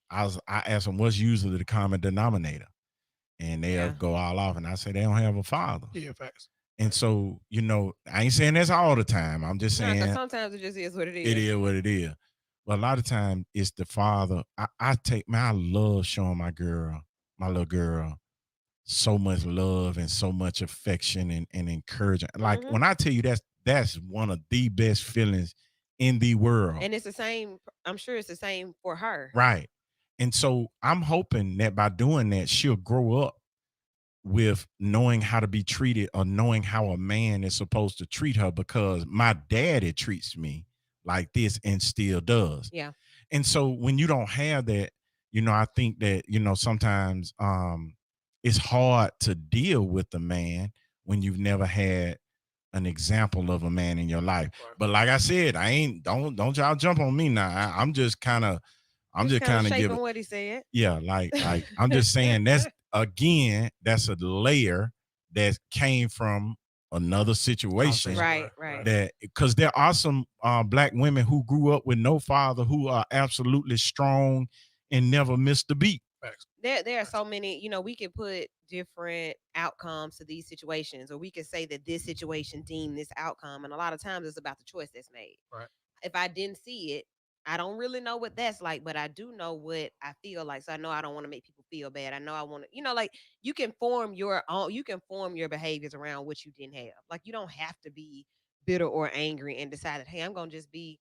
Speaker 4: I asked them what's usually the common denominator, and they'll go all off, and I say they don't have a father.
Speaker 2: Yeah, facts.
Speaker 4: And so I ain't saying that's all the time. I'm just saying
Speaker 3: sometimes it just is what it is.
Speaker 4: It is what it is. But a lot of times it's the father. I love showing my little girl, so much love and so much affection and encouragement. Like when I tell you that's one of the best feelings in the world.
Speaker 3: And it's the same. I'm sure it's the same for her.
Speaker 4: Right. And so I'm hoping that by doing that, she'll grow up with knowing how to be treated or knowing how a man is supposed to treat her, because my daddy treats me like this and still does.
Speaker 3: Yeah.
Speaker 4: And so when you don't have that, I think that, sometimes it's hard to deal with a man when you've never had an example of a man in your life. Right. But like I said, don't y'all jump on me now. I'm just kind of
Speaker 3: giving what he said.
Speaker 4: Yeah, like I'm just saying that's a layer that came from another situation.
Speaker 3: Right.
Speaker 4: That because there are some black women who grew up with no father who are absolutely strong and never missed a beat.
Speaker 3: There are so many, we could put different outcomes to these situations, or we could say that this situation deemed this outcome. And a lot of times it's about the choice that's made.
Speaker 2: Right.
Speaker 3: If I didn't see it, I don't really know what that's like, but I do know what I feel like. So I know I don't want to make people feel bad. I know I want to, like you can form your behaviors around what you didn't have. Like you don't have to be bitter or angry and decide that, hey, I'm going to just be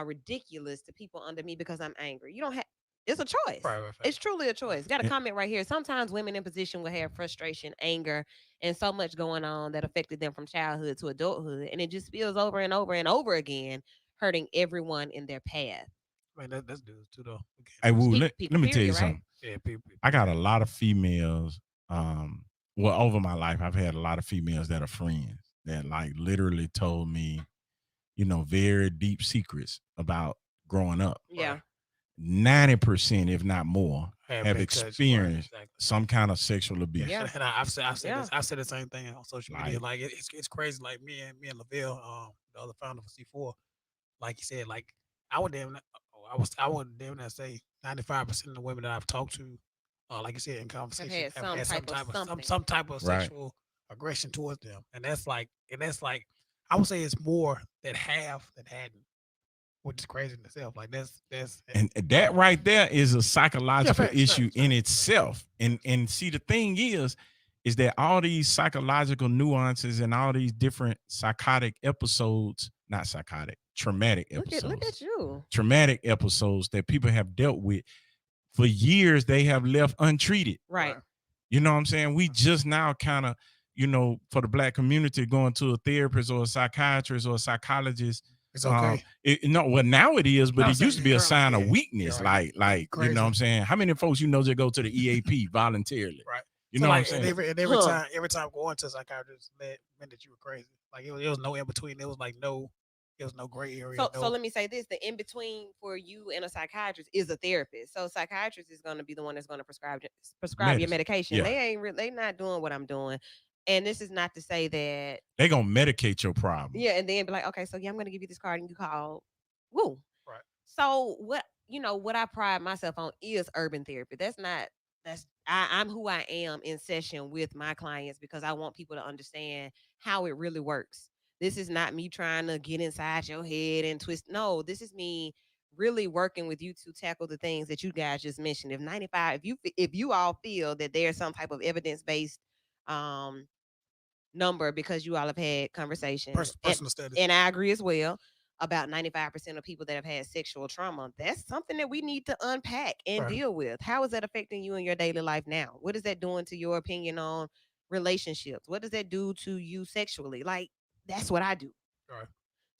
Speaker 3: ridiculous to people under me because I'm angry. You don't have, it's a choice.
Speaker 2: Right.
Speaker 3: It's truly a choice. Got a comment right here. Sometimes women in position will have frustration, anger, and so much going on that affected them from childhood to adulthood. And it just spills over and over and over again, hurting everyone in their path.
Speaker 2: Man, that's dudes too, though.
Speaker 4: Hey, Woo, let me tell you something.
Speaker 2: Yeah, people.
Speaker 4: I got a lot of females. Over my life, I've had a lot of females that are friends that like literally told me, very deep secrets about growing up.
Speaker 3: Yeah.
Speaker 4: 90%, if not more, have experienced some kind of sexual abuse.
Speaker 2: Yeah, and I've said the same thing on social media. Like it's crazy. Like me and Lavelle, the other founder of C4, like he said, like I I would damn near say 95% of the women that I've talked to, like you said in conversation, have had some type of sexual aggression towards them, and that's like I would say it's more that have than hadn't, which is crazy in itself. Like that's
Speaker 4: and that right there is a psychological issue in itself. And see, the thing is that all these psychological nuances and all these different psychotic episodes, not psychotic, traumatic episodes.
Speaker 3: Look at you.
Speaker 4: Traumatic episodes that people have dealt with for years, they have left untreated.
Speaker 3: Right.
Speaker 4: You know what I'm saying? We just now kind of, for the Black community, going to a therapist or a psychiatrist or a psychologist.
Speaker 2: It's okay.
Speaker 4: Now it is, but it used to be a sign of weakness.
Speaker 2: Yeah,
Speaker 4: like you know what I'm saying? How many folks that go to the EAP voluntarily?
Speaker 2: Right.
Speaker 4: You know what I'm saying?
Speaker 2: And every time going to a psychiatrist meant that you were crazy. Like it was no in between. There was no gray area.
Speaker 3: So let me say this: the in between for you and a psychiatrist is a therapist. So a psychiatrist is going to be the one that's going to prescribe your medication. Yeah. They not doing what I'm doing. And this is not to say that
Speaker 4: they're going to medicate your problem.
Speaker 3: Yeah. And then be like, okay, so I'm going to give you this card and you call woo.
Speaker 2: Right.
Speaker 3: So what I pride myself on is urban therapy. I'm who I am in session with my clients because I want people to understand how it really works. This is not me trying to get inside your head and twist. No, this is me really working with you to tackle the things that you guys just mentioned. If you all feel that there's some type of evidence-based number because you all have had conversations,
Speaker 2: personal studies,
Speaker 3: and I agree as well, about 95% of people that have had sexual trauma, that's something that we need to unpack and deal with. How is that affecting you in your daily life now? What is that doing to your opinion on relationships? What does that do to you sexually? Like, that's what I do.
Speaker 2: Right.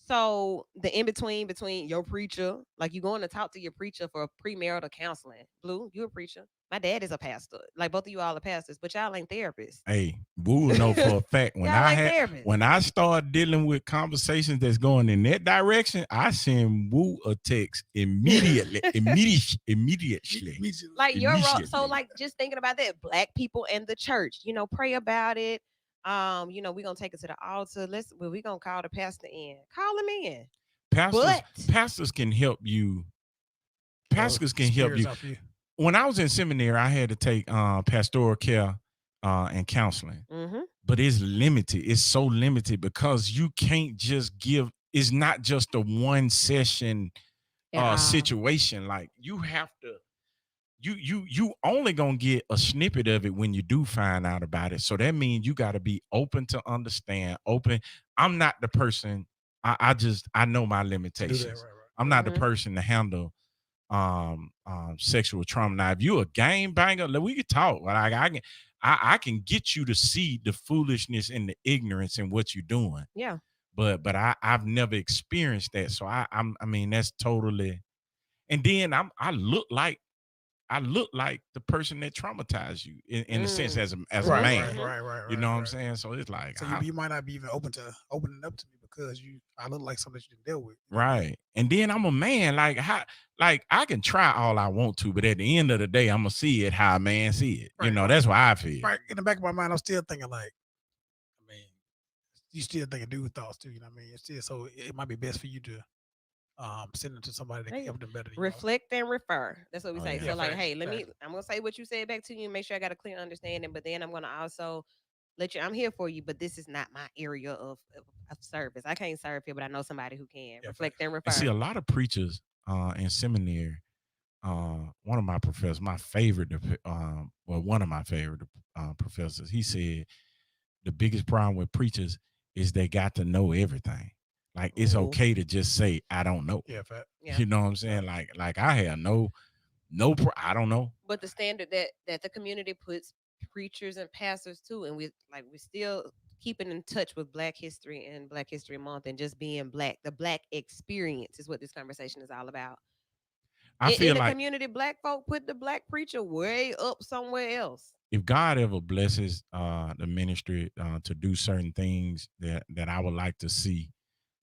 Speaker 3: So the between your preacher, like you going to talk to your preacher for premarital counseling. Blue, you a preacher. My dad is a pastor. Like both of you all are pastors, but y'all ain't therapists.
Speaker 4: Hey, Boo know for a fact when I start dealing with conversations that's going in that direction, I send Woo a text immediately.
Speaker 3: Like your role. So like just thinking about that, Black people and the church, pray about it. We're gonna take it to the altar. We're gonna call the pastor in. Call him in.
Speaker 4: Pastors can help you. Pastors can help you. When I was in seminary, I had to take pastoral care and counseling.
Speaker 3: Mm-hmm.
Speaker 4: But it's limited. It's so limited because you can't just give. It's not just a one session situation. Like you have to. You only gonna get a snippet of it when you do find out about it. So that means you got to be open to understand. Open. I'm not the person. I know my limitations.
Speaker 2: Right.
Speaker 4: I'm not the person to handle sexual trauma. Now, if you a game banger, we could talk. Like I can get you to see the foolishness and the ignorance in what you're doing.
Speaker 3: Yeah.
Speaker 4: But I've never experienced that. So I mean that's totally. And then I look like the person that traumatized you in a sense as a man.
Speaker 2: Right.
Speaker 4: You know what I'm saying? So it's like
Speaker 2: you might not be even opening up to me because I look like something you didn't deal with.
Speaker 4: Right. And then I'm a man. Like I can try all I want to, but at the end of the day, I'm gonna see it how a man see it.
Speaker 2: Right.
Speaker 4: That's why I feel.
Speaker 2: Right. In the back of my mind, I'm still thinking like, you still thinking dude thoughts too. You know what I mean? It's still, so it might be best for you to send it to somebody that can help them better.
Speaker 3: Reflect and refer. That's what we say.
Speaker 2: Yeah.
Speaker 3: So like, hey, I'm gonna say what you said back to you and make sure I got a clear understanding. But then I'm gonna also let you. I'm here for you, but this is not my area of service. I can't serve here, but I know somebody who can. Reflect and refer.
Speaker 4: I see a lot of preachers in seminary. One of my professors, one of my favorite professors, he said the biggest problem with preachers is they got to know everything. Like it's okay to just say I don't know.
Speaker 2: Yeah, fact.
Speaker 3: Yeah.
Speaker 4: You know what I'm saying? Like I have I don't know.
Speaker 3: But the standard that the community puts preachers and pastors too, and we're still keeping in touch with Black History and Black History Month and just being Black. The Black experience is what this conversation is all about.
Speaker 4: I feel
Speaker 3: in the
Speaker 4: like
Speaker 3: community, Black folk put the Black preacher way up somewhere else.
Speaker 4: If God ever blesses the ministry to do certain things that I would like to see,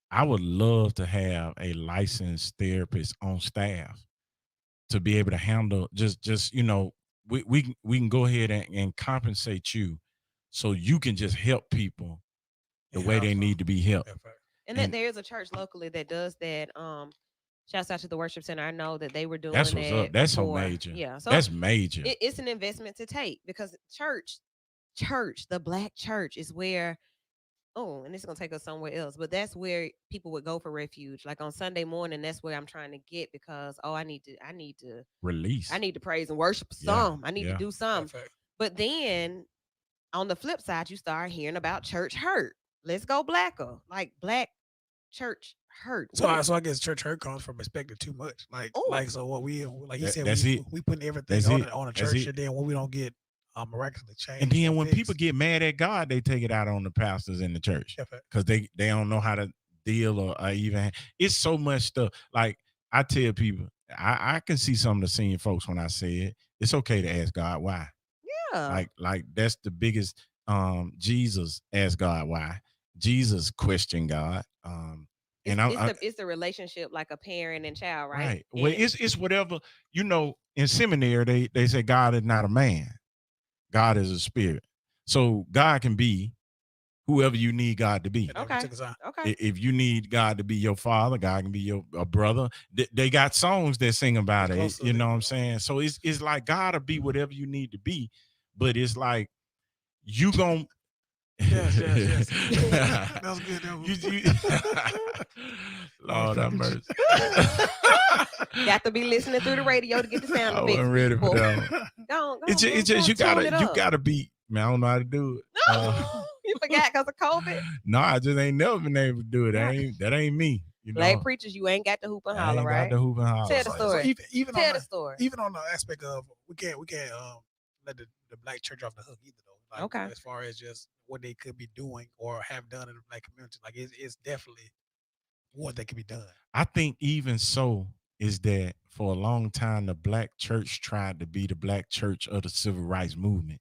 Speaker 4: I would love to have a licensed therapist on staff to be able to handle just we can go ahead and compensate you so you can just help people the way they need to be helped.
Speaker 3: And then there's a church locally that does that. Shouts out to the worship center. I know that they were doing
Speaker 4: That's what's up. That's so major.
Speaker 3: Yeah, so
Speaker 4: that's major.
Speaker 3: It's an investment to take because church, the black church is where. Oh, and this is gonna take us somewhere else, but that's where people would go for refuge. Like on Sunday morning, that's where I'm trying to get because I need to
Speaker 4: release.
Speaker 3: I need to praise and worship some. I need to do some. But then on the flip side, you start hearing about church hurt. Let's go blacker, like black church hurt.
Speaker 2: So I guess church hurt comes from expecting too much. Like so what we like he said we put everything on a church, and then when we don't get miraculously changed.
Speaker 4: And then when people get mad at God, they take it out on the pastors in the church because they don't know how to deal or even. It's so much stuff. Like I tell people, I can see some of the senior folks when I say it. It's okay to ask God why.
Speaker 3: Yeah.
Speaker 4: Like that's the biggest. Jesus asked God why. Jesus questioned God.
Speaker 3: It's the relationship like a parent and child, right?
Speaker 4: Right. Well, it's whatever in seminary they say God is not a man. God is a spirit. So God can be whoever you need God to be.
Speaker 3: Okay.
Speaker 4: If you need God to be your father, God can be your brother. They got songs that sing about it. You know what I'm saying? So it's like God will be whatever you need to be, but it's like you gon'
Speaker 2: Yes. That was good.
Speaker 4: Lord have mercy.
Speaker 3: Got to be listening through the radio to get the sound effects.
Speaker 4: I wasn't ready for that.
Speaker 3: It's
Speaker 4: just you gotta be. Man, I don't know how to do it.
Speaker 3: You forgot because of COVID?
Speaker 4: No, I just ain't never been able to do it. That ain't me.
Speaker 3: Black preachers, you ain't got the hoop and holler, right?
Speaker 4: Got the hoop and holler.
Speaker 3: Tell the story.
Speaker 2: So
Speaker 3: Tell the story.
Speaker 2: Even on the aspect of we can't let the black church off the hook either though. Like, as far as just what they could be doing or have done in the black community, like it's definitely what they could be done.
Speaker 4: I think even so is that for a long time the black church tried to be the black church of the civil rights movement.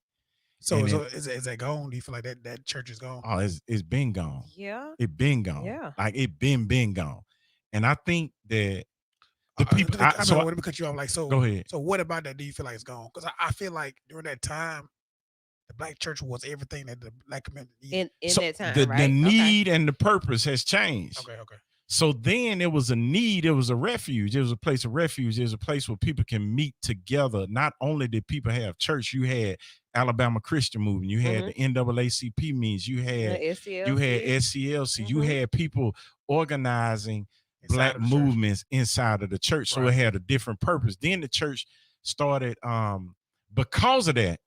Speaker 2: So is that gone? Do you feel like that church is gone?
Speaker 4: Oh, it's been gone.
Speaker 3: Yeah.
Speaker 4: It's been gone.
Speaker 3: Yeah.
Speaker 4: Like it been gone. And I think that the people
Speaker 2: let me cut you off. Like so
Speaker 4: go ahead.
Speaker 2: So what about that do you feel like it's gone? Because I feel like during that time the black church was everything that the black community needed.
Speaker 3: In that time,
Speaker 4: the
Speaker 3: right?
Speaker 4: need and the purpose has changed.
Speaker 2: Okay.
Speaker 4: So then it was a need, it was a refuge, it was a place of refuge, it was a place where people can meet together. Not only did people have church, you had Alabama Christian Movement, you had the NAACP meetings, you had SCLC, you had people organizing black movements inside of the church. So it had a different purpose. Then the church started, because of that,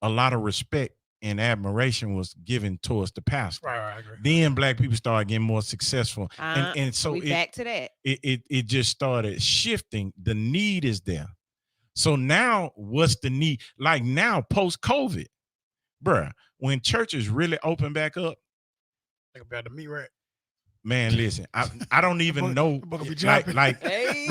Speaker 4: a lot of respect and admiration was given towards the pastor.
Speaker 2: Right, I agree.
Speaker 4: Then black people started getting more successful. And so
Speaker 3: we back to that.
Speaker 4: It just started shifting. The need is there. So now what's the need? Like now post-COVID, bruh, when churches really open back up.
Speaker 2: Think about the meat rack.
Speaker 4: Man, listen, I don't even know. But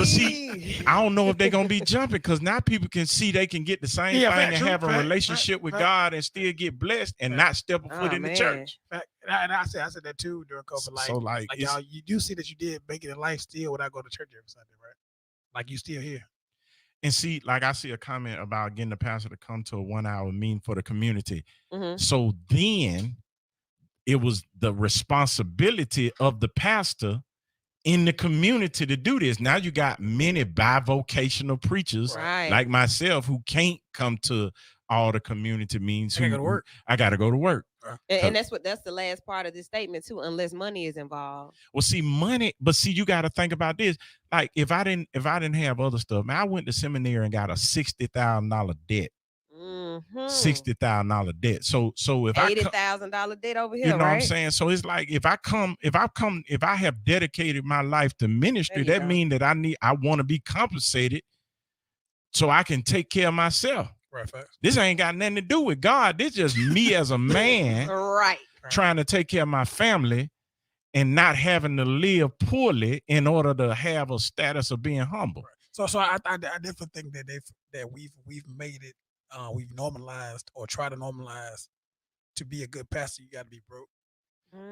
Speaker 4: see, I don't know if they're gonna be jumping because now people can see they can get the same thing and have a relationship with God and still get blessed and not step a foot in the church.
Speaker 2: And I said that too during COVID.
Speaker 4: So like
Speaker 2: y'all, you do see that you did make it in life still without going to church every Sunday, right? Like you still here.
Speaker 4: And see, like I see a comment about getting the pastor to come to a 1 hour meeting for the community. So then it was the responsibility of the pastor in the community to do this. Now you got many bivocational preachers like myself who can't come to all the community meetings. I got to go to work.
Speaker 3: And that's the last part of this statement too, unless money is involved.
Speaker 4: Well, see, money, but see, you got to think about this. Like if I didn't have other stuff, man, I went to seminary and got a $60,000 debt. $60,000 debt. So if
Speaker 3: $80,000 debt over here,
Speaker 4: you know what I'm saying? So it's like if I have dedicated my life to ministry, that means that I want to be compensated so I can take care of myself.
Speaker 2: Right.
Speaker 4: This ain't got nothing to do with God. This just me as a man, trying to take care of my family and not having to live poorly in order to have a status of being humble.
Speaker 2: Right. So I definitely think that we've made it. We've normalized or try to normalize to be a good pastor. You got to be broke.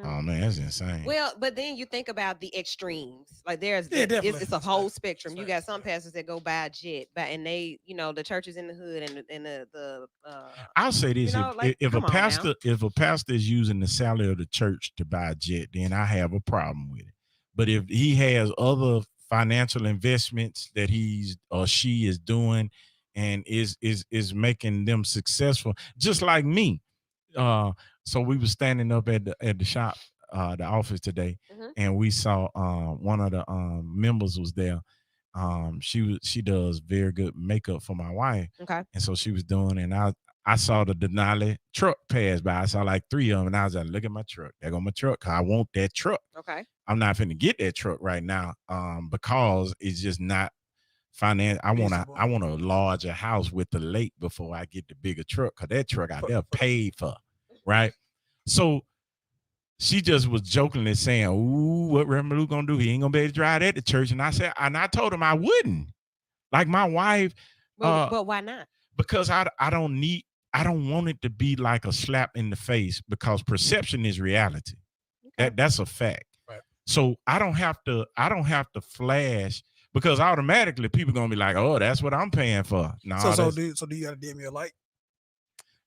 Speaker 4: Oh man, that's insane.
Speaker 3: Well, but then you think about the extremes. Like it's a whole spectrum. You got some pastors that go buy a jet, and they, the churches in the hood and the.
Speaker 4: I'll say this: if a pastor is using the salary of the church to buy a jet, then I have a problem with it. But if he has other financial investments that he's or she is doing, and is making them successful, just like me. So we were standing up at the shop, the office today, and we saw one of the members was there. She does very good makeup for my wife.
Speaker 3: Okay.
Speaker 4: And so she was doing, and I saw the Denali truck pass by. I saw like 3 of them, and I was like, look at my truck. There go my truck. 'Cause I want that truck.
Speaker 3: Okay.
Speaker 4: I'm not finna get that truck right now, because it's just not finance. I want a larger house with the lake before I get the bigger truck, because that truck out there paid for, right? So she just was jokingly saying, ooh, what Reverend Luke gonna do? He ain't gonna be able to drive that to church. And I told him I wouldn't. Like my wife.
Speaker 3: But why not?
Speaker 4: Because I don't want it to be like a slap in the face, because perception is reality. Okay. That's a fact. Right. So I don't have to flash, because automatically people gonna be like, oh, that's what I'm paying for. No,
Speaker 2: so do you gotta dim your light?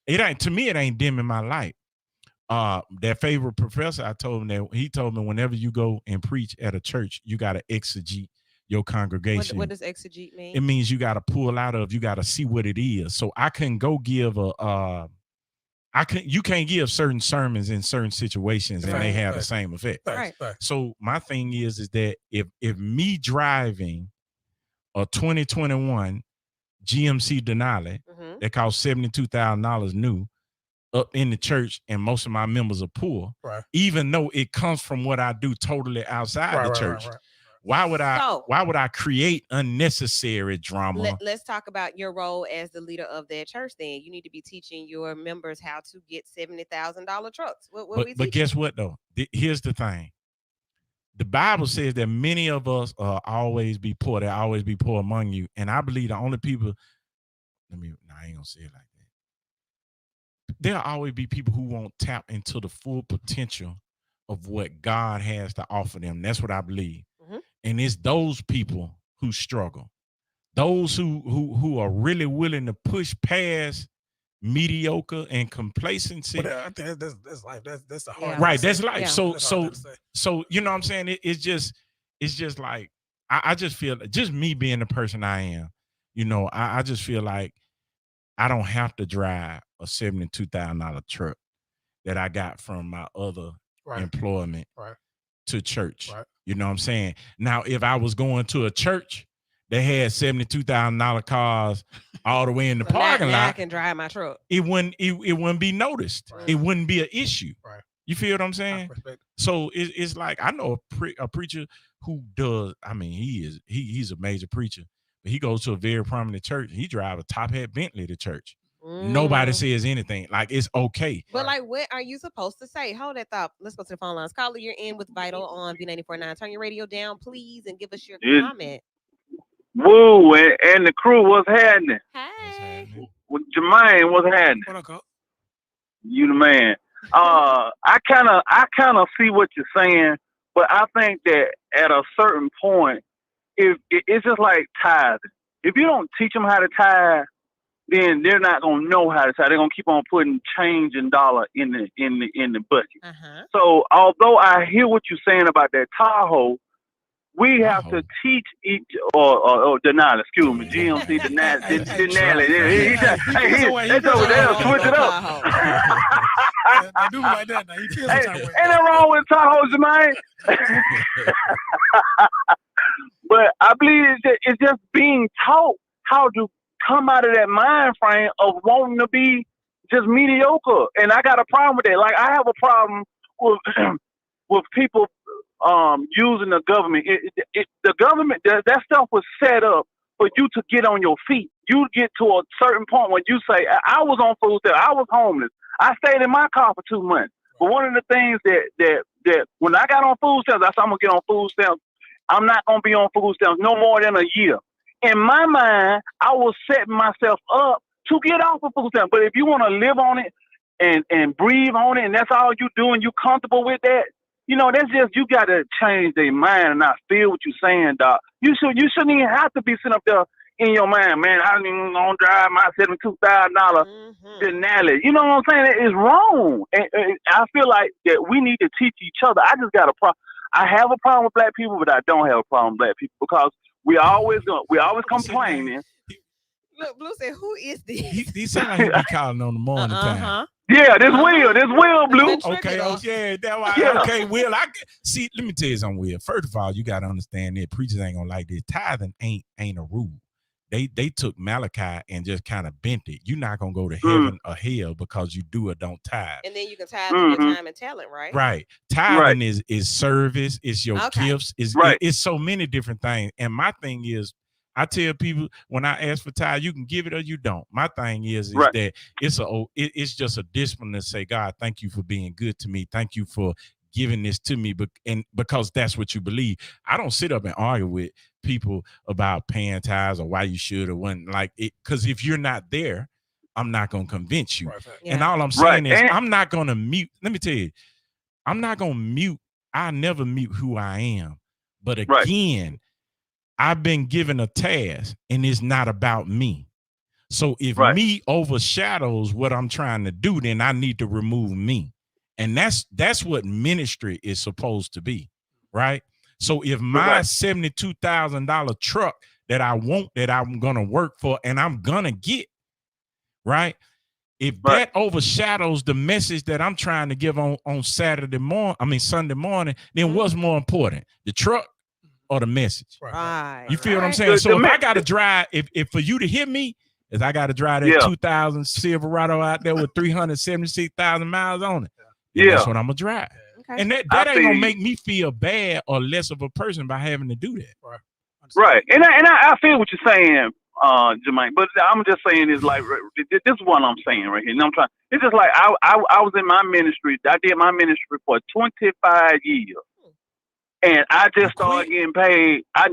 Speaker 4: It ain't dimming my light. That favorite professor, I told him that he told me whenever you go and preach at a church, you gotta exegete your congregation.
Speaker 3: What does exegete mean?
Speaker 4: It means you gotta pull out of, you gotta see what it is. So I can go give you can't give certain sermons in certain situations and they have the same effect.
Speaker 3: Right.
Speaker 4: So my thing is that if me driving a 2021 GMC Denali that costs $72,000 new up in the church, and most of my members are poor, even though it comes from what I do totally outside the church. Why would I create unnecessary drama?
Speaker 3: Let's talk about your role as the leader of that church. Then you need to be teaching your members how to get $70,000 trucks.
Speaker 4: But guess what though? Here's the thing. The Bible says that many of us always be poor. There always be poor among you, and I believe the only people. I ain't gonna say it like that. There'll always be people who won't tap into the full potential of what God has to offer them. That's what I believe. And it's those people who struggle. Those who are really willing to push past mediocre and complacency.
Speaker 2: But I think that's life. That's the hard.
Speaker 4: Right, that's life. Yeah. So you know what I'm saying? It's just like I just feel, just me being the person I am, I just feel like I don't have to drive a $72,000 truck that I got from my other employment to church. Right. You know what I'm saying? Now, if I was going to a church that had $72,000 cars all the way in the parking lot,
Speaker 3: I can drive my truck.
Speaker 4: It wouldn't be noticed. Right. It wouldn't be an issue. Right. You feel what I'm saying? So it's like, I know a preacher who does. I mean, he's a major preacher, but he goes to a very prominent church. He drives a top hat Bentley to church. Nobody says anything. Like, it's okay.
Speaker 3: But like, what are you supposed to say? Hold that thought. Let's go to the phone lines. Caller, you're in with Vital on V94.9. Turn your radio down, please, and give us your comment.
Speaker 10: Woo, and the crew, what's happening?
Speaker 3: Hey.
Speaker 10: With Jermaine, what's happening?
Speaker 2: What up, Coach?
Speaker 10: You the man. I kind of see what you're saying, but I think that at a certain point, if it's just like tithing. If you don't teach them how to tithe, then they're not gonna know how to tithe. They're gonna keep on putting change and dollar in the bucket. So although I hear what you're saying about that Tahoe, we have to teach each or Denali, excuse me, GMC Denali. That's over there. Switch it up.
Speaker 2: I do like that. Now. He feels some type of way.
Speaker 10: Ain't nothing wrong with Tahoe, Jermaine. But I believe it's just being taught how to come out of that mind frame of wanting to be just mediocre. And I got a problem with that. Like, I have a problem with people using the government. The government, that stuff was set up for you to get on your feet. You get to a certain point when you say, I was on food stamps, I was homeless. I stayed in my car for 2 months. But one of the things that when I got on food stamps, I said, I'm going to get on food stamps. I'm not going to be on food stamps no more than a year. In my mind, I was setting myself up to get off of food stamps. But if you want to live on it and breathe on it, and that's all you do, and you comfortable with that, that's just, you got to change their mind. And I feel what you're saying, Doc. You shouldn't even have to be sitting up there in your mind, man. I ain't even gonna drive my $72,000 Denali. You know what I'm saying? It's wrong. And I feel like that we need to teach each other. I just got I have a problem with black people, but I don't have a problem with black people because we always complaining.
Speaker 3: Look, Blue said, "Who is this?"
Speaker 4: He sound like he be calling on the morning time.
Speaker 10: Yeah, this Will, Blue.
Speaker 4: Okay, yeah, that why. Okay, Will. See. Let me tell you something, Will. First of all, you got to understand that preachers ain't gonna like this. Tithing ain't a rule. They took Malachi and just kind of bent it. You're not gonna go to heaven or hell because you do or don't tithe.
Speaker 3: And then you can tithe your time and talent, right?
Speaker 4: Right. Tithing is service. It's your gifts. It's so many different things. And my thing is, I tell people when I ask for tithe, you can give it or you don't. My thing is that it's just a discipline to say, God, thank you for being good to me. Thank you for giving this to me, because that's what you believe. I don't sit up and argue with people about paying tithes or why you should or wouldn't like it. Because if you're not there, I'm not gonna convince you. Right. And all I'm saying is I'm not gonna mute. Let me tell you, I'm not gonna mute. I never mute who I am. But again, I've been given a task and it's not about me. So if me overshadows what I'm trying to do, then I need to remove me. And that's what ministry is supposed to be, right? So if my $72,000 truck that I want, that I'm gonna work for and I'm gonna get, right? If that overshadows the message that I'm trying to give on Sunday morning, then what's more important, the truck or the message?
Speaker 3: Right.
Speaker 4: You feel what I'm saying? So if I gotta drive, if for you to hear me, is I gotta drive that 2000 Silverado out there with 376,000 miles on it. That's what I'm gonna drive. Okay. And that ain't gonna make me feel bad or less of a person by having to do that.
Speaker 10: Right. And I feel what you're saying, Jermaine, but I'm just saying is like, this is what I'm saying right here. You know what I'm trying? It's just like I was in my ministry. I did my ministry for 25 years. And I just started getting paid. I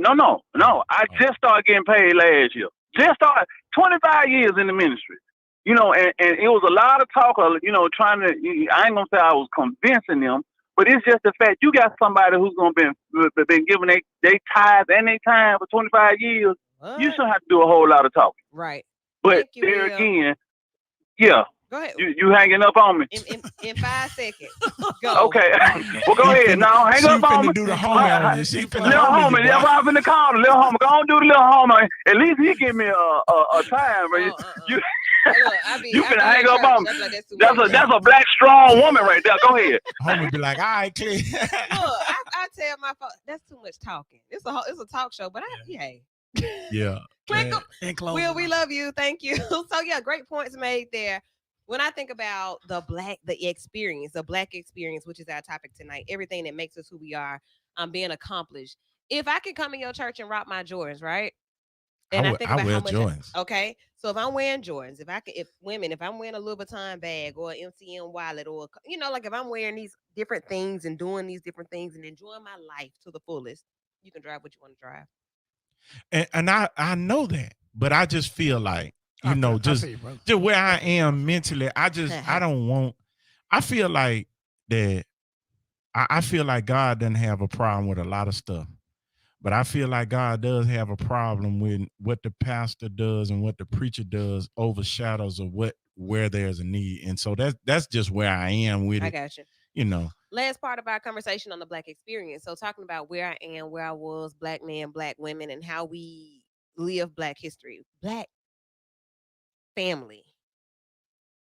Speaker 10: just started getting paid last year. Just started 25 years in the ministry. You know, and it was a lot of talk, you know, trying to, I ain't gonna say I was convincing them, but it's just the fact you got somebody who's gonna been giving they tithes and they time for 25 years. What? You shouldn't have to do a whole lot of talking.
Speaker 3: Right.
Speaker 10: But there again,
Speaker 3: go ahead.
Speaker 10: You hanging up on me?
Speaker 3: In 5 seconds. Go.
Speaker 10: Okay. Well, go ahead. Now, hang up on me.
Speaker 4: Do the homie on you.
Speaker 10: Little homie. That's why I'm in the corner. Little homie. Go on, do the little homie. At least he give me a time. You can hang up on me. That's a black strong woman right there. Go ahead.
Speaker 4: Homie be like, all right, clear.
Speaker 3: Look, I tell my folks, that's too much talking. It's a talk show, but hey.
Speaker 4: Yeah.
Speaker 3: Click them. Will, we love you. Thank you. So yeah, great points made there. When I think about the black experience, which is our topic tonight, everything that makes us who we are, being accomplished. If I could come in your church and rock my Jordans, right? And I think about how much. Jordans. Okay, so if I'm wearing Jordans, if I'm wearing a Louis Vuitton bag or an MCM wallet, or like if I'm wearing these different things and doing these different things and enjoying my life to the fullest, you can drive what you want to drive.
Speaker 4: And I know that, but I just feel like, just where I am mentally, I feel like that. I feel like God doesn't have a problem with a lot of stuff, but I feel like God does have a problem with what the pastor does and what the preacher does overshadows of where there's a need. And so that's just where I am with it.
Speaker 3: I got you. Last part of our conversation on the Black experience. So talking about where I am, where I was, Black men, Black women, and how we live Black history, Black family.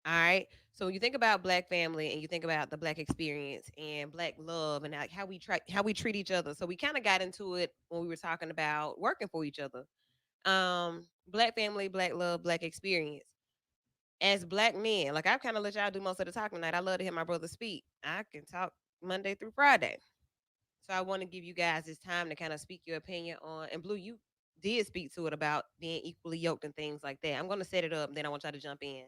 Speaker 3: All right. So when you think about Black family and you think about the Black experience and Black love and like how we treat each other. So we kind of got into it when we were talking about working for each other. Black family, Black love, Black experience. As Black men, like I've kind of let y'all do most of the talking tonight. I love to hear my brother speak. I can talk Monday through Friday. So I want to give you guys this time to kind of speak your opinion on, and Blue, you did speak to it about being equally yoked and things like that. I'm going to set it up and then I want y'all to jump in.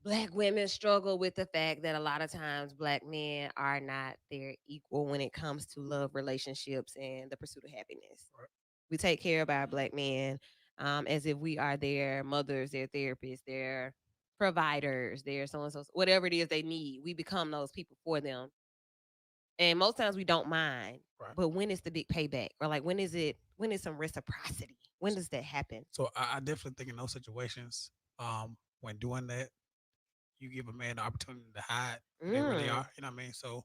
Speaker 3: Black women struggle with the fact that a lot of times Black men are not their equal when it comes to love, relationships, and the pursuit of happiness. Right. We take care of our Black men as if we are their mothers, their therapists, their providers, their so-and-so, whatever it is they need. We become those people for them. And most times we don't mind. Right. But when is the big payback? Or like when is some reciprocity? When does that happen?
Speaker 2: So I definitely think in those situations, when doing that, you give a man the opportunity to hide who they really are. You know what I mean? So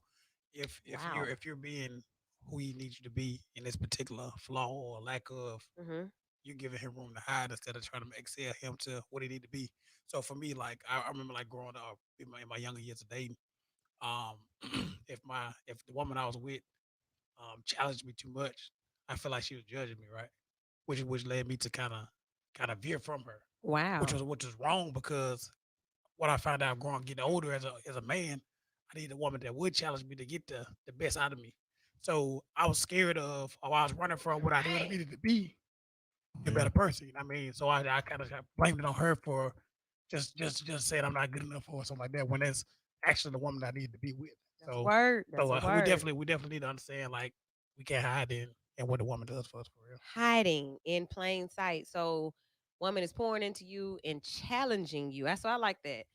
Speaker 2: if
Speaker 3: Wow.
Speaker 2: you're being who he needs you to be in this particular flaw or lack of, you're giving him room to hide instead of trying to excel him to what he need to be. So for me, like I remember like growing up in my younger years of dating, um, if the woman I was with challenged me too much, I feel like she was judging me, right? Which led me to kind of veer from her,
Speaker 3: Wow.
Speaker 2: which was wrong because what I found out getting older as a man, I needed a woman that would challenge me to get the best out of me. So I was scared of, or I was running from what I knew I needed to be a better person. You know what I mean? So I kind of blamed it on her for just saying I'm not good enough for her, something like that. When that's actually the woman I needed to be with.
Speaker 3: That's a
Speaker 2: So
Speaker 3: word. That's
Speaker 2: so
Speaker 3: a
Speaker 2: we
Speaker 3: word.
Speaker 2: definitely need to understand like we can't hide in what the woman does for us for real.
Speaker 3: Hiding in plain sight. So woman is pouring into you and challenging you. That's why I like that.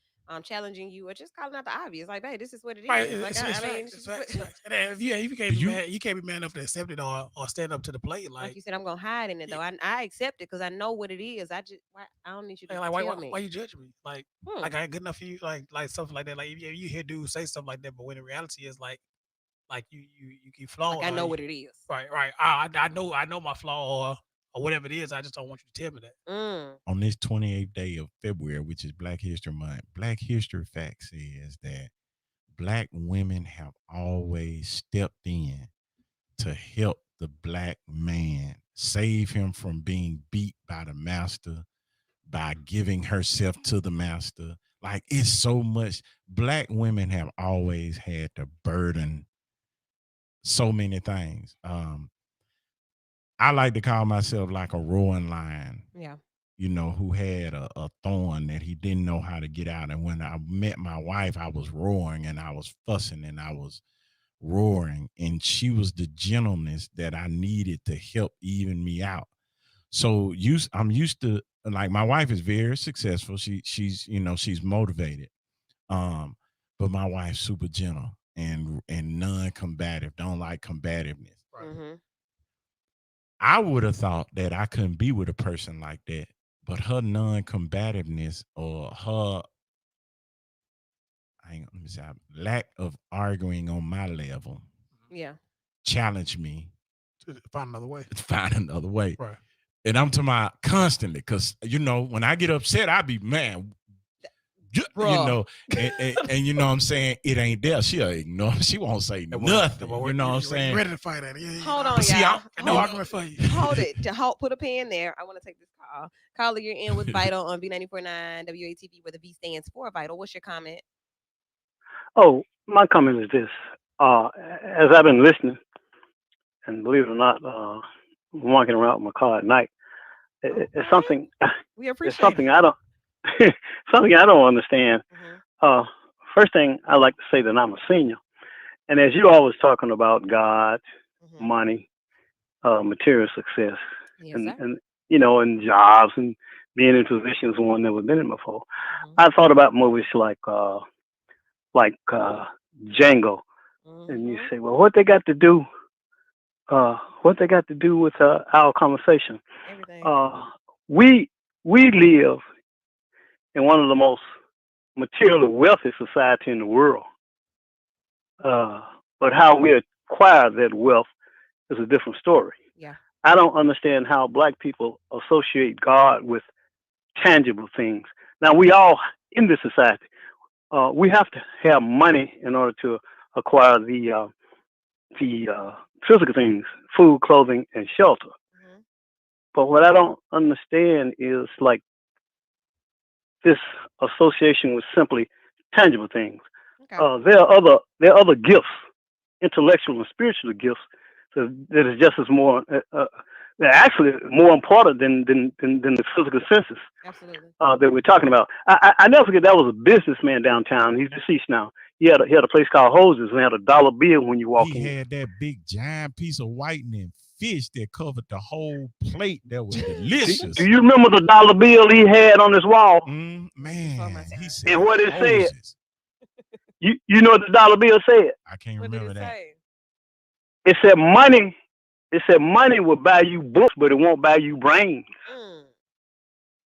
Speaker 3: Challenging you or just calling out the obvious. Like, babe, this is what it
Speaker 2: Right,
Speaker 3: is. Like,
Speaker 2: it's
Speaker 3: I mean,
Speaker 2: facts, it's facts, it's facts. And then if you can't be mad, you can't be man enough to accept it or stand up to the plate.
Speaker 3: like you said, I'm gonna hide in it though. I accept it because I know what it is. I don't need you to
Speaker 2: like
Speaker 3: tell me.
Speaker 2: why you judging me? Like I ain't good enough for you. Like something like that. Like if you hear dudes say stuff like that, but when in reality is like you keep flaws.
Speaker 3: Like I know what it is.
Speaker 2: Right. I know my flaw or whatever it is. I just don't want you to tell me that.
Speaker 4: On this 28th day of February, which is Black History Month, Black History Fact says that Black women have always stepped in to help the Black man, save him from being beat by the master, by giving herself to the master. Like it's so much. Black women have always had to burden so many things. I like to call myself like a roaring lion.
Speaker 3: Yeah.
Speaker 4: You know, who had a thorn that he didn't know how to get out. And when I met my wife, I was roaring and I was fussing and I was roaring. And she was the gentleness that I needed to help even me out. So I'm used to, like, my wife is very successful. She's she's motivated. But my wife's super gentle and non-combative, don't like combativeness.
Speaker 3: Mm-hmm.
Speaker 4: I would have thought that I couldn't be with a person like that, but her non-combativeness or her lack of arguing on my level, challenged me
Speaker 2: to find another way.
Speaker 4: Right. And I'm talking about constantly, because when I get upset, I be man. And you know what I'm saying, it ain't there. She'll ignore. She won't say nothing. You know what I'm saying?
Speaker 2: Ready to fight at it.
Speaker 3: Hold on, y'all.
Speaker 2: No argument for you.
Speaker 3: Hold it. Put a pin there. I want to take this call. Caller, you're in with Vital on V94.9 WATV, where the V stands for Vital. What's your comment?
Speaker 11: Oh, my comment is this. As I've been listening, and believe it or not, walking around with my car at night, it's something.
Speaker 3: We appreciate
Speaker 11: it's something I don't. Something I don't understand. First thing, I like to say that I'm a senior, and as you always talking about God, money, material success, and and jobs and being in positions one never been in before. I thought about movies like Django, and you say, well, what they got to do? What they got to do with our conversation?
Speaker 3: Everything.
Speaker 11: We live in one of the most materially wealthy society in the world. But how we acquire that wealth is a different story.
Speaker 3: Yeah.
Speaker 11: I don't understand how Black people associate God with tangible things. Now, we all in this society, we have to have money in order to acquire the physical things, food, clothing, and shelter. But what I don't understand is like this association with simply tangible things.
Speaker 3: Okay.
Speaker 11: There are other gifts, intellectual and spiritual gifts that is just as more. They're actually more important than the physical senses.
Speaker 3: Absolutely.
Speaker 11: That we're talking about. I never forget, that was a businessman downtown. He's deceased now. He had a place called Hoses and had $1 bill when you walk in.
Speaker 4: He had that big giant piece of whitening fish that covered the whole plate. That was delicious.
Speaker 11: Do you remember the $1 bill he had on his wall?
Speaker 4: Man, he said,
Speaker 11: and what it said? You know what the $1 bill said?
Speaker 4: I can't remember that.
Speaker 11: It said money. It said money will buy you books, but it won't buy you brains.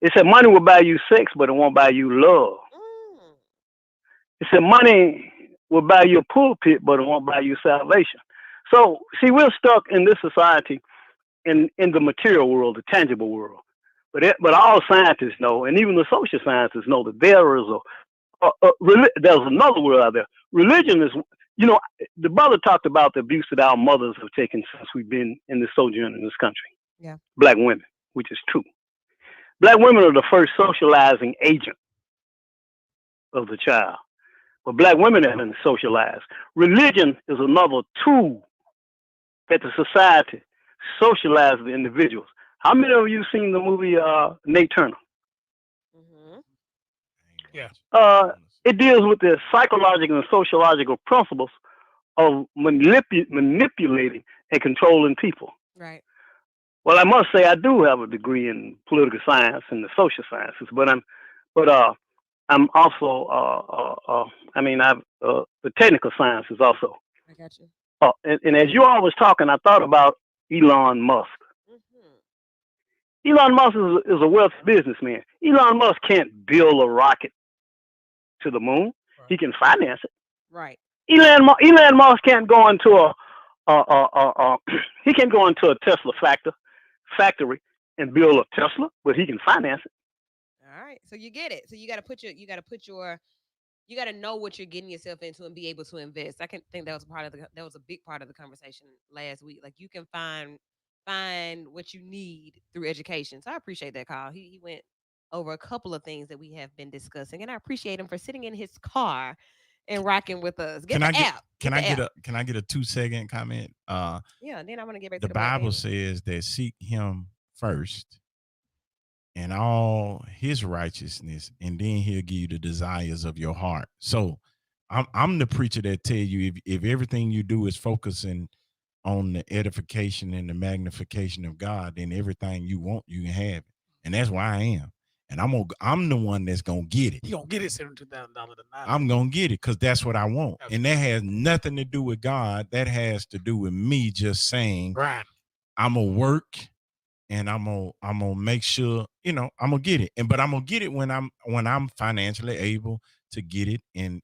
Speaker 11: It said money will buy you sex, but it won't buy you love. It said money will buy you a pulpit, but it won't buy you salvation. So, see, we're stuck in this society in the material world, the tangible world. But all scientists know, and even the social scientists know, that there is there's another world out there. Religion is, the brother talked about the abuse that our mothers have taken since we've been in the sojourn in this country.
Speaker 3: Yeah.
Speaker 11: Black women, which is true. Black women are the first socializing agent of the child. But black women have been socialized. Religion is another tool that the society socializes the individuals. How many of you seen the movie Nate Turner?
Speaker 3: Mm-hmm.
Speaker 7: Yeah.
Speaker 11: It deals with the psychological and sociological principles of manipulating and controlling people.
Speaker 3: Right.
Speaker 11: Well, I must say I do have a degree in political science and the social sciences, but I'm also I've the technical sciences also.
Speaker 3: I got you.
Speaker 11: And as you all was talking, I thought about Elon Musk.
Speaker 3: Mm-hmm.
Speaker 11: Elon Musk is a wealthy businessman. Elon Musk can't build a rocket to the moon.
Speaker 7: Right.
Speaker 11: He can finance it.
Speaker 3: Right.
Speaker 11: Elon Musk can't go into he can go into a Tesla factory and build a Tesla, but he can finance it.
Speaker 3: All right. So you get it. So you got to know what you're getting yourself into and be able to invest. I can think that was a big part of the conversation last week. Like, you can find what you need through education. So I appreciate that, Kyle. He went over a couple of things that we have been discussing, and I appreciate him for sitting in his car and rocking with us. Can I
Speaker 4: get a 2-second comment?
Speaker 3: Yeah, then I want to get back
Speaker 4: the
Speaker 3: to the
Speaker 4: Bible says that seek him first and all his righteousness, and then he'll give you the desires of your heart. So I'm the preacher that tell you, if everything you do is focusing on the edification and the magnification of God, then everything you want, you can have it. And that's where I am. And I'm the one that's gonna get it.
Speaker 7: You gonna get it $72,000 tonight.
Speaker 4: I'm gonna get it because that's what I want.
Speaker 7: Absolutely.
Speaker 4: And that has nothing to do with God. That has to do with me just saying,
Speaker 7: right,
Speaker 4: I'm gonna work and I'm gonna make sure, I'm gonna get it. But I'm gonna get it when I'm financially able to get it and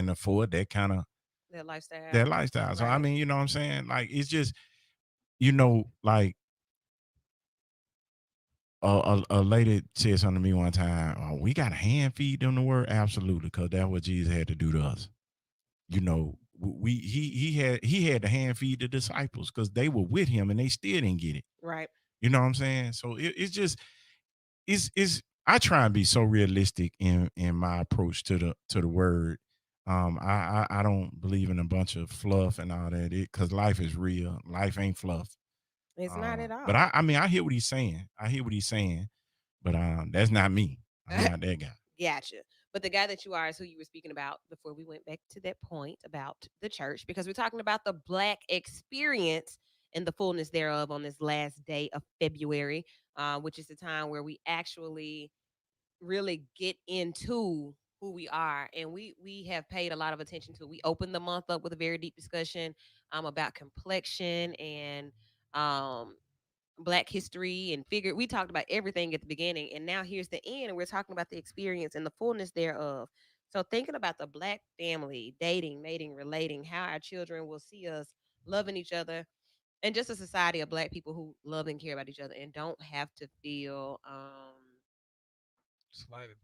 Speaker 4: afford that kind of
Speaker 3: that lifestyle.
Speaker 4: Right. So I mean, you know what I'm saying? Like, it's just, like a lady said something to me one time. Oh, we got to hand feed them the word, absolutely, because that's what Jesus had to do to us. He had to hand feed the disciples because they were with him and they still didn't get it.
Speaker 3: Right.
Speaker 4: You know what I'm saying? So it's just I try and be so realistic in my approach to the word. I don't believe in a bunch of fluff and all that, because life is real. Life ain't fluff.
Speaker 3: It's not at all.
Speaker 4: But I hear what he's saying. But that's not me. I'm not that guy.
Speaker 3: Gotcha. But the guy that you are is who you were speaking about before we went back to that point about the church, because we're talking about the Black experience and the fullness thereof on this last day of February, which is the time where we actually really get into who we are. And we have paid a lot of attention to it. We opened the month up with a very deep discussion about complexion and Black history and figure. We talked about everything at the beginning, and now here's the end, and we're talking about the experience and the fullness thereof. So thinking about the Black family, dating, mating, relating, how our children will see us loving each other, and just a society of Black people who love and care about each other and don't have to feel
Speaker 7: slighted.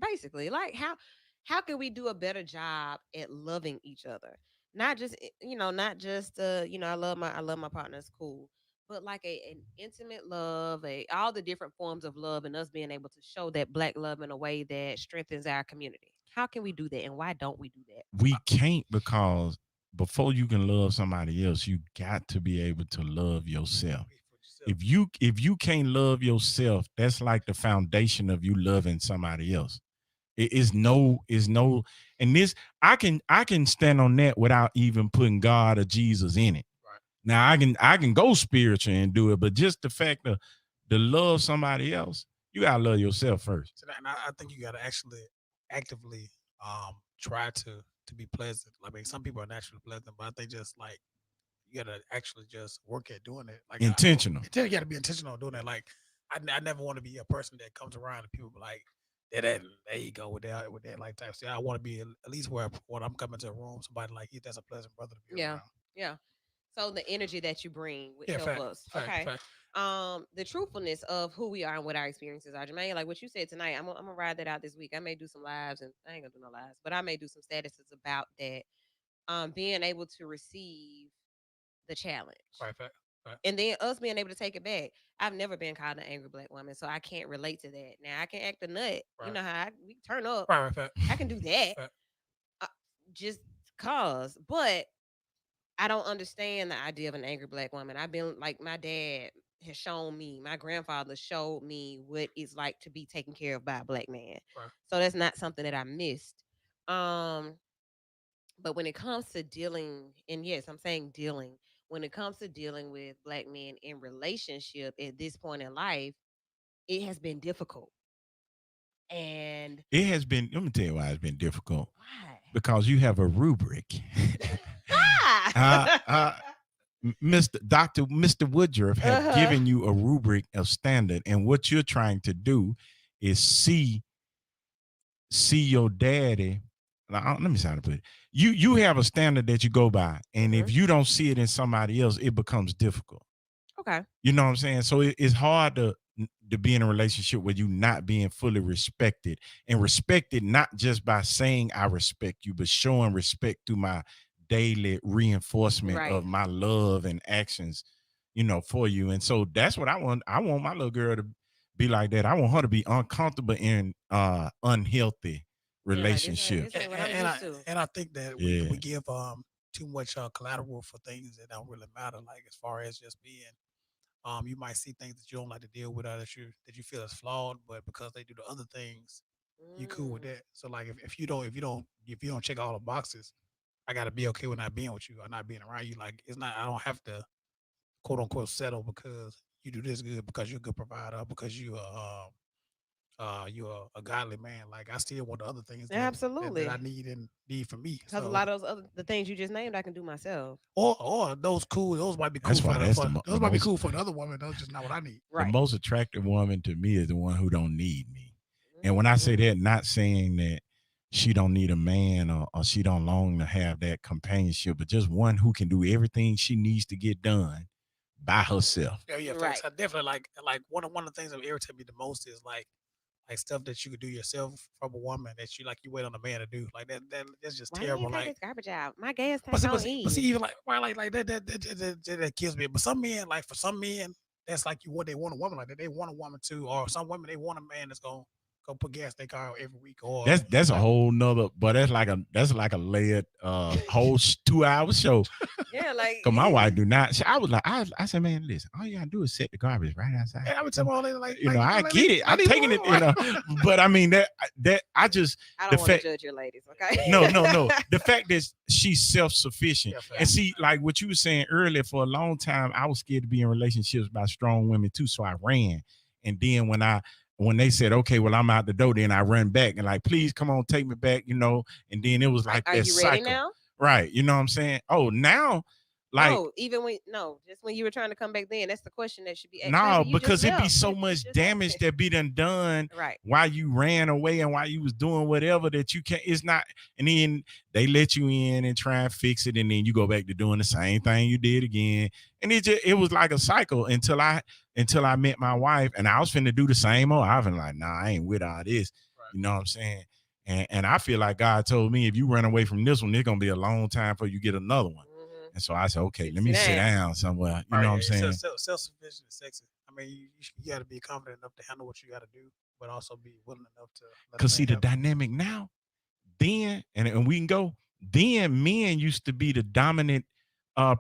Speaker 3: basically, like, how can we do a better job at loving each other? Not just not just I love my partner, it's cool, but like an intimate love, all the different forms of love, and us being able to show that Black love in a way that strengthens our community. How can we do that, and why don't we do that?
Speaker 4: We can't, because before you can love somebody else, you got to be able to love yourself. If you can't love yourself, that's like the foundation of you loving somebody else. It is no, and this I can stand on that without even putting God or Jesus in it.
Speaker 7: Right.
Speaker 4: Now I can go spiritual and do it, but just the fact of to love somebody else, you gotta love yourself first.
Speaker 7: So and I think you gotta actually actively try to be pleasant. I mean, some people are naturally pleasant, but I think just like you gotta actually just work at doing it. Like
Speaker 4: intentional.
Speaker 7: You gotta be intentional on doing that. Like I never want to be a person that comes around and people be like,
Speaker 2: there you go with that like type. See, I want to be at least where when I'm coming to a room, somebody like you, that's a pleasant brother to be around.
Speaker 3: Yeah. So the energy that you bring would help
Speaker 2: fact,
Speaker 3: us.
Speaker 2: fact,
Speaker 3: Okay.
Speaker 2: fact.
Speaker 3: The truthfulness of who we are and what our experiences are, Jermaine. Like what you said tonight, I'm gonna ride that out this week. I may do some lives, and I ain't gonna do no lives, but I may do some statuses about that. Being able to receive the challenge,
Speaker 2: Right, fact.
Speaker 3: and then us being able to take it back. I've never been called an angry black woman, so I can't relate to that. Now I can act a nut.
Speaker 2: Right.
Speaker 3: You know how we turn up.
Speaker 2: Right, fact.
Speaker 3: I can do that. Just cause, but I don't understand the idea of an angry black woman. I've been like my dad has shown me, my grandfather showed me what it's like to be taken care of by a black man.
Speaker 2: Right.
Speaker 3: So that's not something that I missed. But when it comes to dealing, and yes, I'm saying dealing, when it comes to dealing with black men in relationship at this point in life, it has been difficult. And
Speaker 4: it has been, let me tell you why it's been difficult.
Speaker 3: Why?
Speaker 4: Because you have a rubric. Mr. Woodruff have given you a rubric of standard, and what you're trying to do is see your daddy. Let me try to put it. You have a standard that you go by, and if you don't see it in somebody else, it becomes difficult.
Speaker 3: Okay.
Speaker 4: You know what I'm saying? So it's hard to be in a relationship where you not being fully respected, and respected not just by saying I respect you, but showing respect through my daily reinforcement of my love and actions, for you. And so that's what I want. I want my little girl to be like that. I want her to be uncomfortable in unhealthy relationship.
Speaker 2: And I think that we give too much collateral for things that don't really matter. Like as far as just being, you might see things that you don't like to deal with, or that you feel is flawed, but because they do the other things, you cool with that. So like if you don't check all the boxes, I gotta be okay with not being with you or not being around you. Like it's not, I don't have to quote unquote settle because you do this good, because you're a good provider, because you're a godly man. Like I still want the other things that I need for me.
Speaker 3: Because a lot of those the things you just named, I can do myself.
Speaker 2: Or those might be cool. Those might be cool for another woman. Those just not what I need.
Speaker 4: The most attractive woman to me is the one who don't need me. And when I say that, not saying that she don't need a man or she don't long to have that companionship, but just one who can do everything she needs to get done by herself.
Speaker 2: Yeah, right. So definitely like one of the things that irritate me the most is like stuff that you could do yourself from a woman that you wait on a man to do. Like that's just terrible.
Speaker 3: Why
Speaker 2: like
Speaker 3: garbage out. My gas tank
Speaker 2: but see, even like that kills me. But some men, like for some men, that's like they want a woman like that. They want a woman too, or some women they want a man that's gonna go put gas in their car every week. Or
Speaker 4: that's a whole nother. But that's like a layered whole 2-hour show.
Speaker 3: Yeah, like
Speaker 4: because my wife do not. I was like, I said, man, listen, all you gotta do is set the garbage right outside.
Speaker 2: Yeah, I would tell all
Speaker 4: I get it. I'm taking it, but I mean that I don't
Speaker 3: want to judge your ladies, okay?
Speaker 4: No. The fact that she's self-sufficient, and see, like what you were saying earlier, for a long time, I was scared to be in relationships by strong women too, so I ran. And then when they said, okay, well, I'm out the door, then I run back and like, please come on, take me back, and then it was like
Speaker 3: are
Speaker 4: that
Speaker 3: you
Speaker 4: cycle.
Speaker 3: Ready now?
Speaker 4: Right. You know what I'm saying? Oh, now, like,
Speaker 3: just when you were trying to come back then, that's the question that should be asked.
Speaker 4: No, because it'd be so much damage that be done
Speaker 3: right
Speaker 4: while you ran away and while you was doing whatever that you can't, it's not, and then they let you in and try and fix it, and then you go back to doing the same thing you did again. And it was like a cycle until I met my wife, and I was finna do the same old. I was like, nah, I ain't with all this. Right. You know what I'm saying? And I feel like God told me, if you run away from this one, it's gonna be a long time before you get another one. And so I said, okay, let me sit down somewhere. You know what I'm saying?
Speaker 2: Self-sufficient is sexy. I mean, you got to be confident enough to handle what you got to do, but also be willing enough to.
Speaker 4: Because see, the dynamic now, then, and we can go, then men used to be the dominant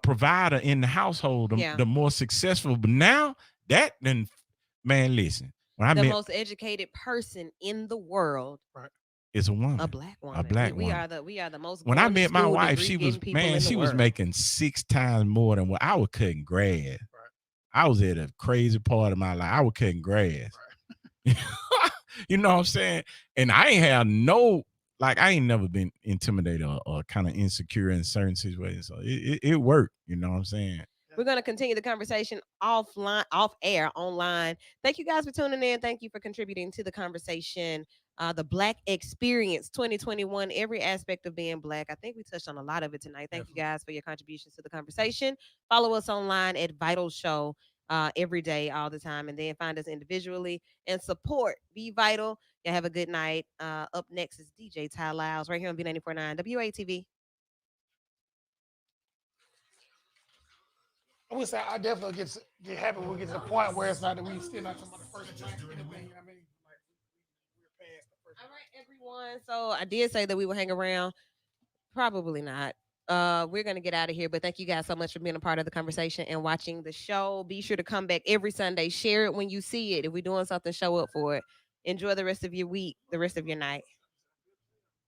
Speaker 4: provider in the household, the more successful. But now man, listen. When
Speaker 3: the most educated person in the world.
Speaker 4: Right. Is a woman,
Speaker 3: a black woman.
Speaker 4: We
Speaker 3: are the most.
Speaker 4: When I met my wife, she was making 6 times more than what I was cutting grass. Right. I was at a crazy part of my life. I was cutting grass. Right. You know what I'm saying? And I ain't have I ain't never been intimidated or kind of insecure in certain situations. So it worked. You know what I'm saying?
Speaker 3: We're going to continue the conversation offline, off air, online. Thank you guys for tuning in. Thank you for contributing to the conversation. the Black Experience 2021, every aspect of being Black. I think we touched on a lot of it tonight. Thank you guys for your contributions to the conversation. Follow us online at Vital Show every day, all the time, and then find us individually and support Be Vital. Y'all have a good night. Up next is DJ Ty Lyles right here on V94.9 WATV.
Speaker 7: I would say I definitely get happy when we get to the point where it's not that we still not talking about the first drink, anything, you know what I mean? Like, we're past the first.
Speaker 3: All right, everyone. So I did say that we will hang around. Probably not. We're gonna get out of here, but thank you guys so much for being a part of the conversation and watching the show. Be sure to come back every Sunday. Share it when you see it. If we're doing something, show up for it. Enjoy the rest of your week, the rest of your night.